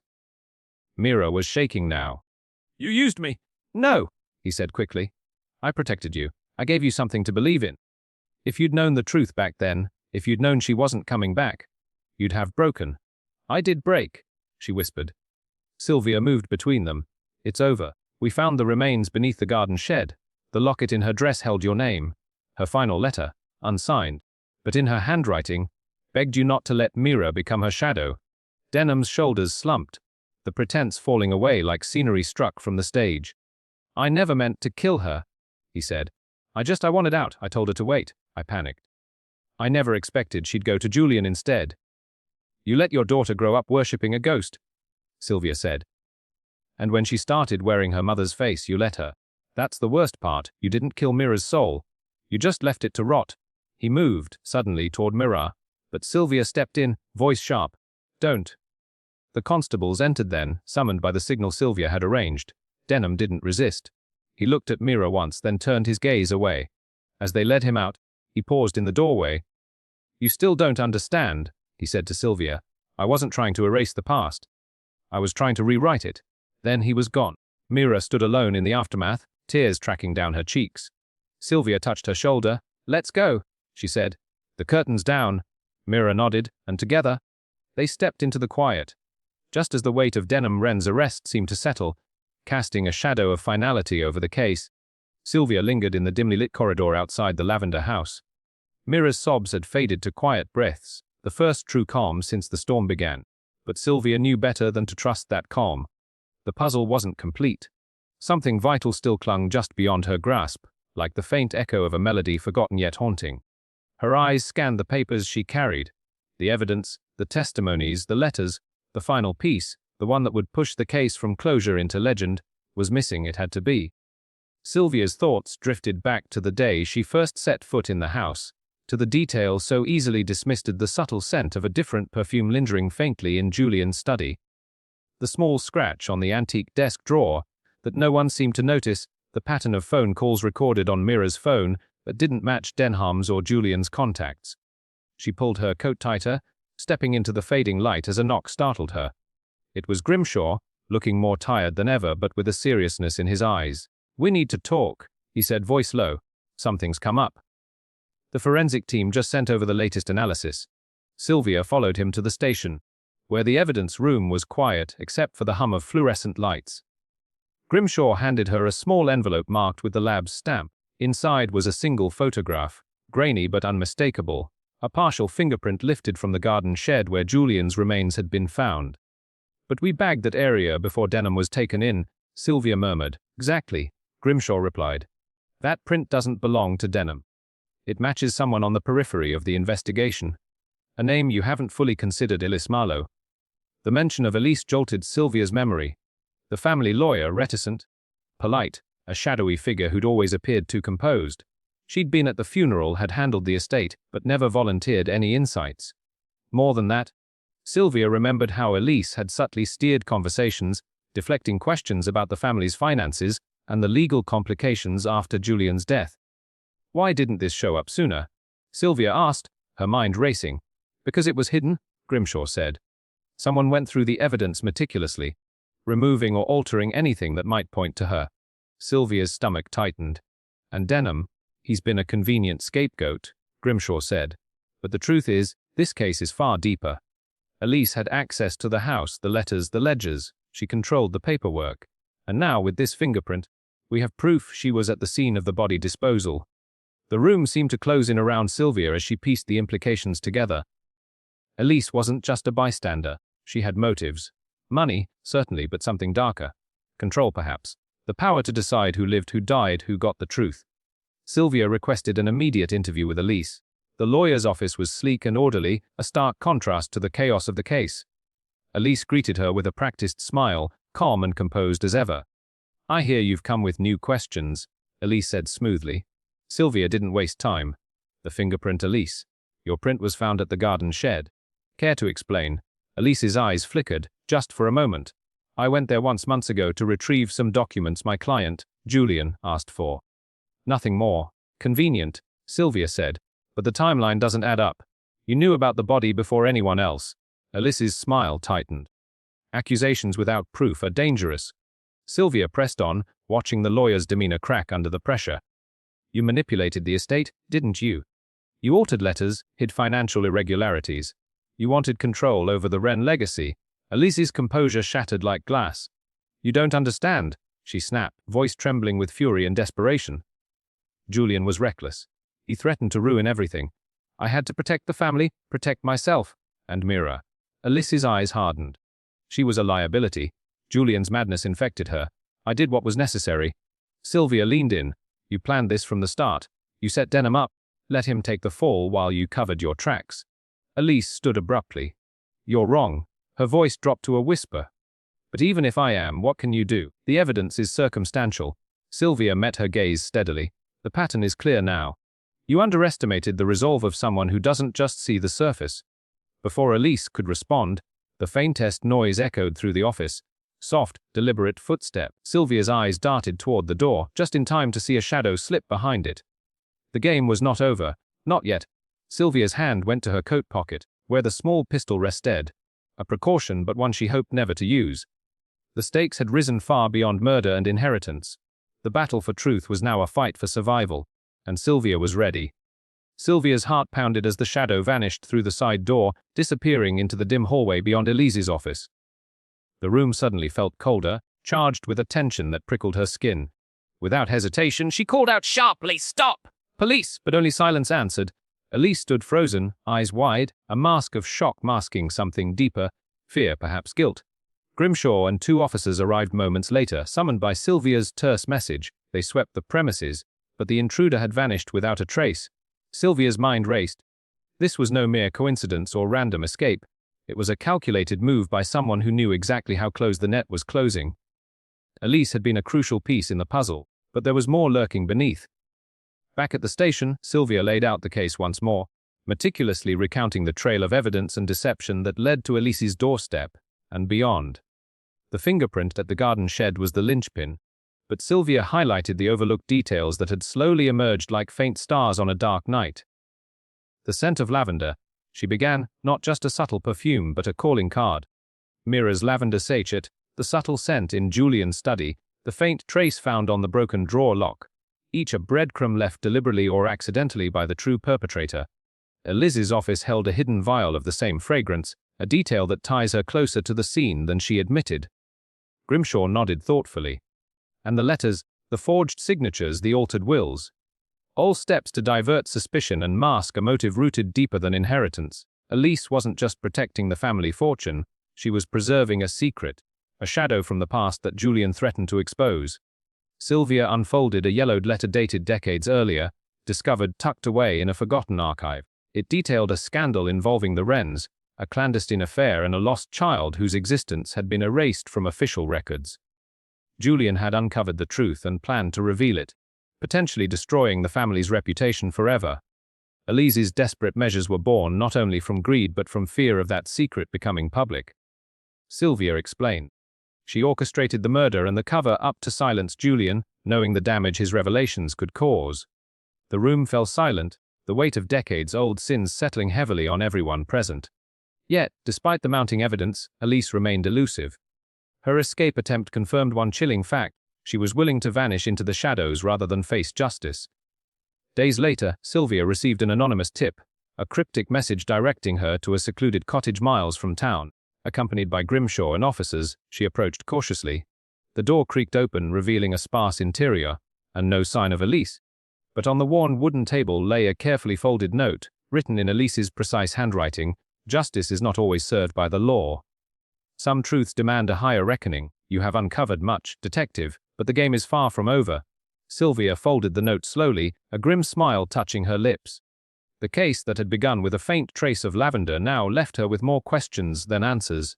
Speaker 1: Mira was shaking now. You used me. No, he said quickly. I protected you. I gave you something to believe in. If you'd known the truth back then, if you'd known she wasn't coming back, you'd have broken. I did break, she whispered. Sylvia moved between them. It's over. We found the remains beneath the garden shed. The locket in her dress held your name. Her final letter, unsigned, but in her handwriting, begged you not to let Mira become her shadow. Denham's shoulders slumped, the pretense falling away like scenery struck from the stage. I never meant to kill her, he said. I wanted out. I told her to wait. I panicked. I never expected she'd go to Julian instead. You let your daughter grow up worshipping a ghost, Sylvia said. And when she started wearing her mother's face, you let her. That's the worst part. You didn't kill Mira's soul. You just left it to rot. He moved, suddenly, toward Mira, but Sylvia stepped in, voice sharp. Don't. The constables entered then, summoned by the signal Sylvia had arranged. Denham didn't resist. He looked at Mira once, then turned his gaze away. As they led him out, he paused in the doorway. You still don't understand, he said to Sylvia. I wasn't trying to erase the past. I was trying to rewrite it. Then he was gone. Mira stood alone in the aftermath, tears tracking down her cheeks. Sylvia touched her shoulder. Let's go, she said. The curtain's down. Mira nodded, and together, they stepped into the quiet. Just as the weight of Denham Wren's arrest seemed to settle, casting a shadow of finality over the case, Sylvia lingered in the dimly lit corridor outside the Lavender house. Mira's sobs had faded to quiet breaths, the first true calm since the storm began. But Sylvia knew better than to trust that calm. The puzzle wasn't complete. Something vital still clung just beyond her grasp, like the faint echo of a melody forgotten yet haunting. Her eyes scanned the papers she carried. The evidence, the testimonies, the letters, the final piece, the one that would push the case from closure into legend, was missing. It had to be. Sylvia's thoughts drifted back to the day she first set foot in the house, to the detail so easily dismissed, the subtle scent of a different perfume lingering faintly in Julian's study. The small scratch on the antique desk drawer that no one seemed to notice, the pattern of phone calls recorded on Mira's phone but didn't match Denham's or Julian's contacts. She pulled her coat tighter, stepping into the fading light as a knock startled her. It was Grimshaw, looking more tired than ever but with a seriousness in his eyes. We need to talk, he said, voice low. Something's come up. The forensic team just sent over the latest analysis. Sylvia followed him to the station, where the evidence room was quiet except for the hum of fluorescent lights. Grimshaw handed her a small envelope marked with the lab's stamp. Inside was a single photograph, grainy but unmistakable, a partial fingerprint lifted from the garden shed where Julian's remains had been found. But we bagged that area before Denham was taken in, Sylvia murmured. Exactly, Grimshaw replied. That print doesn't belong to Denham. It matches someone on the periphery of the investigation. A name you haven't fully considered, Ellis Marlowe. The mention of Elise jolted Sylvia's memory. The family lawyer, reticent, polite, a shadowy figure who'd always appeared too composed. She'd been at the funeral, had handled the estate, but never volunteered any insights. More than that, Sylvia remembered how Elise had subtly steered conversations, deflecting questions about the family's finances and the legal complications after Julian's death. Why didn't this show up sooner? Sylvia asked, her mind racing. Because it was hidden, Grimshaw said. Someone went through the evidence meticulously. removing or altering anything that might point to her. Sylvia's stomach tightened. And Denham, he's been a convenient scapegoat, Grimshaw said. But the truth is, this case is far deeper. Elise had access to the house, the letters, the ledgers. She controlled the paperwork. And now, with this fingerprint, we have proof she was at the scene of the body disposal. The room seemed to close in around Sylvia as she pieced the implications together. Elise wasn't just a bystander. She had motives. Money, certainly, but something darker. Control, perhaps. The power to decide who lived, who died, who got the truth. Sylvia requested an immediate interview with Elise. The lawyer's office was sleek and orderly, a stark contrast to the chaos of the case. Elise greeted her with a practiced smile, calm and composed as ever. "I hear you've come with new questions," Elise said smoothly. Sylvia didn't waste time. "The fingerprint, Elise. Your print was found at the garden shed. Care to explain?" Elise's eyes flickered, just for a moment. "I went there once months ago to retrieve some documents my client, Julian, asked for." "Nothing more. Convenient," Sylvia said, "but the timeline doesn't add up. You knew about the body before anyone else." Elise's smile tightened. "Accusations without proof are dangerous." Sylvia pressed on, watching the lawyer's demeanor crack under the pressure. "You manipulated the estate, didn't you? You altered letters, hid financial irregularities. You wanted control over the Wren legacy." Elise's composure shattered like glass. "You don't understand," she snapped, voice trembling with fury and desperation. "Julian was reckless. He threatened to ruin everything. I had to protect the family, protect myself, and Mira." Elise's eyes hardened. She was a liability. Julian's madness infected her. "I did what was necessary." Sylvia leaned in. "You planned this from the start. You set Denham up, let him take the fall while you covered your tracks." Elise stood abruptly. "You're wrong." Her voice dropped to a whisper. "But even if I am, what can you do? The evidence is circumstantial." Sylvia met her gaze steadily. "The pattern is clear now. You underestimated the resolve of someone who doesn't just see the surface." Before Elise could respond, the faintest noise echoed through the office. Soft, deliberate footstep. Sylvia's eyes darted toward the door, just in time to see a shadow slip behind it. The game was not over. Not yet. Sylvia's hand went to her coat pocket, where the small pistol rested. A precaution, but one she hoped never to use. The stakes had risen far beyond murder and inheritance. The battle for truth was now a fight for survival, and Sylvia was ready. Sylvia's heart pounded as the shadow vanished through the side door, disappearing into the dim hallway beyond Elise's office. The room suddenly felt colder, charged with a tension that prickled her skin. Without hesitation, she called out sharply, "Stop! Police!" But only silence answered. Elise stood frozen, eyes wide, a mask of shock masking something deeper, fear, perhaps guilt. Grimshaw and two officers arrived moments later, summoned by Sylvia's terse message. They swept the premises, but the intruder had vanished without a trace. Sylvia's mind raced. This was no mere coincidence or random escape. It was a calculated move by someone who knew exactly how close the net was closing. Elise had been a crucial piece in the puzzle, but there was more lurking beneath. Back at the station, Sylvia laid out the case once more, meticulously recounting the trail of evidence and deception that led to Elise's doorstep and beyond. The fingerprint at the garden shed was the linchpin, but Sylvia highlighted the overlooked details that had slowly emerged like faint stars on a dark night. The scent of lavender, she began, not just a subtle perfume but a calling card. Mira's lavender sachet, the subtle scent in Julian's study, the faint trace found on the broken drawer lock, each a breadcrumb left deliberately or accidentally by the true perpetrator. Elise's office held a hidden vial of the same fragrance, a detail that ties her closer to the scene than she admitted. Grimshaw nodded thoughtfully. And the letters, the forged signatures, the altered wills. All steps to divert suspicion and mask a motive rooted deeper than inheritance. Elise wasn't just protecting the family fortune, she was preserving a secret, a shadow from the past that Julian threatened to expose. Sylvia unfolded a yellowed letter dated decades earlier, discovered tucked away in a forgotten archive. It detailed a scandal involving the Wrens, a clandestine affair and a lost child whose existence had been erased from official records. Julian had uncovered the truth and planned to reveal it, potentially destroying the family's reputation forever. Elise's desperate measures were born not only from greed but from fear of that secret becoming public. Sylvia explained. She orchestrated the murder and the cover-up to silence Julian, knowing the damage his revelations could cause. The room fell silent, the weight of decades-old sins settling heavily on everyone present. Yet, despite the mounting evidence, Elise remained elusive. Her escape attempt confirmed one chilling fact: she was willing to vanish into the shadows rather than face justice. Days later, Sylvia received an anonymous tip, a cryptic message directing her to a secluded cottage miles from town. Accompanied by Grimshaw and officers, she approached cautiously. The door creaked open, revealing a sparse interior, and no sign of Elise. But on the worn wooden table lay a carefully folded note, written in Elise's precise handwriting: "Justice is not always served by the law. Some truths demand a higher reckoning. You have uncovered much, detective, but the game is far from over." Sylvia folded the note slowly, a grim smile touching her lips. The case that had begun with a faint trace of lavender now left her with more questions than answers.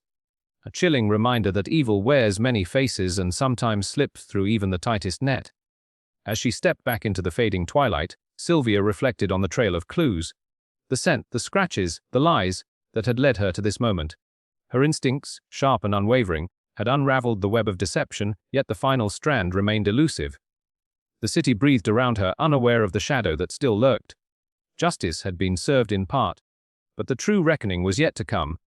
Speaker 1: A chilling reminder that evil wears many faces and sometimes slips through even the tightest net. As she stepped back into the fading twilight, Sylvia reflected on the trail of clues. The scent, the scratches, the lies that had led her to this moment. Her instincts, sharp and unwavering, had unraveled the web of deception, yet the final strand remained elusive. The city breathed around her, unaware of the shadow that still lurked. Justice had been served in part, but the true reckoning was yet to come,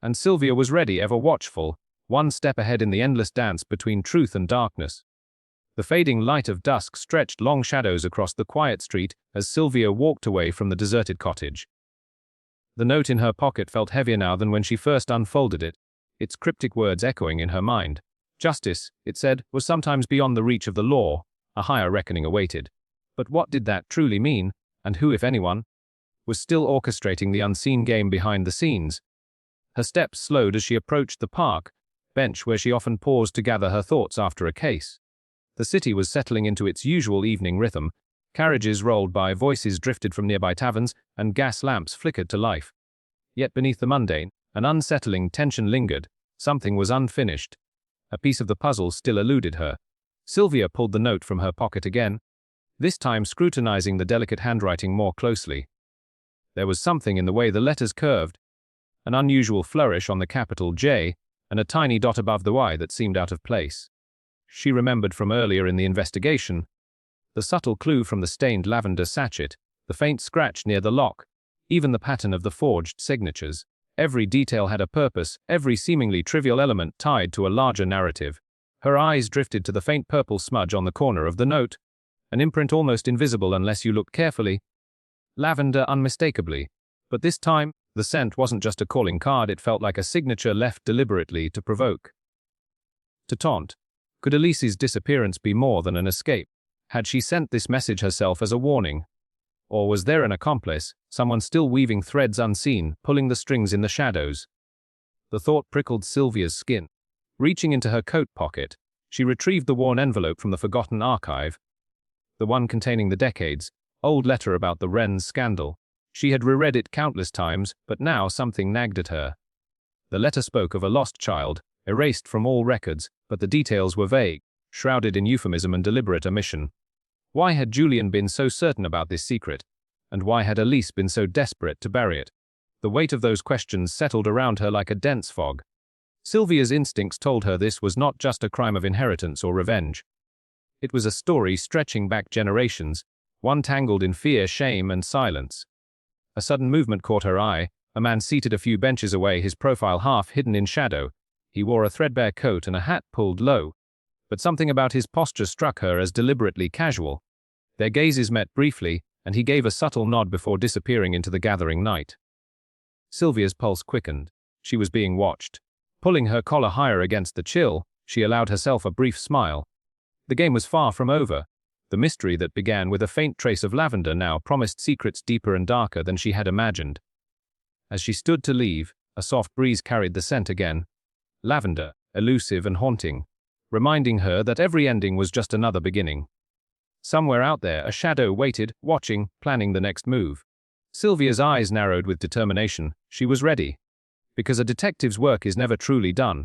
Speaker 1: and Sylvia was ready, ever watchful, one step ahead in the endless dance between truth and darkness. The fading light of dusk stretched long shadows across the quiet street as Sylvia walked away from the deserted cottage. The note in her pocket felt heavier now than when she first unfolded it, its cryptic words echoing in her mind. Justice, it said, was sometimes beyond the reach of the law. A higher reckoning awaited. But what did that truly mean, and who, if anyone, was still orchestrating the unseen game behind the scenes? Her steps slowed as she approached the park bench where she often paused to gather her thoughts after a case. The city was settling into its usual evening rhythm. Carriages rolled by, voices drifted from nearby taverns, and gas lamps flickered to life. Yet beneath the mundane, an unsettling tension lingered. Something was unfinished. A piece of the puzzle still eluded her. Sylvia pulled the note from her pocket again, this time scrutinizing the delicate handwriting more closely. There was something in the way the letters curved, an unusual flourish on the capital J, and a tiny dot above the Y that seemed out of place. She remembered from earlier in the investigation the subtle clue from the stained lavender sachet, the faint scratch near the lock, even the pattern of the forged signatures. Every detail had a purpose, every seemingly trivial element tied to a larger narrative. Her eyes drifted to the faint purple smudge on the corner of the note, an imprint almost invisible unless you looked carefully. Lavender unmistakably, but this time, the scent wasn't just a calling card, it felt like a signature left deliberately to provoke, to taunt. Could Elise's disappearance be more than an escape? Had she sent this message herself as a warning? Or was there an accomplice, someone still weaving threads unseen, pulling the strings in the shadows? The thought prickled Sylvia's skin. Reaching into her coat pocket, she retrieved the worn envelope from the forgotten archive, the one containing the decades-old letter about the Wren's scandal. She had reread it countless times, but now something nagged at her. The letter spoke of a lost child, erased from all records, but the details were vague, shrouded in euphemism and deliberate omission. Why had Julian been so certain about this secret? And why had Elise been so desperate to bury it? The weight of those questions settled around her like a dense fog. Sylvia's instincts told her this was not just a crime of inheritance or revenge. It was a story stretching back generations, one tangled in fear, shame, and silence. A sudden movement caught her eye, a man seated a few benches away, his profile half hidden in shadow. He wore a threadbare coat and a hat pulled low, but something about his posture struck her as deliberately casual. Their gazes met briefly, and he gave a subtle nod before disappearing into the gathering night. Sylvia's pulse quickened. She was being watched. Pulling her collar higher against the chill, she allowed herself a brief smile. The game was far from over. The mystery that began with a faint trace of lavender now promised secrets deeper and darker than she had imagined. As she stood to leave, a soft breeze carried the scent again. Lavender, elusive and haunting, reminding her that every ending was just another beginning. Somewhere out there, a shadow waited, watching, planning the next move. Sylvia's eyes narrowed with determination. She was ready. Because a detective's work is never truly done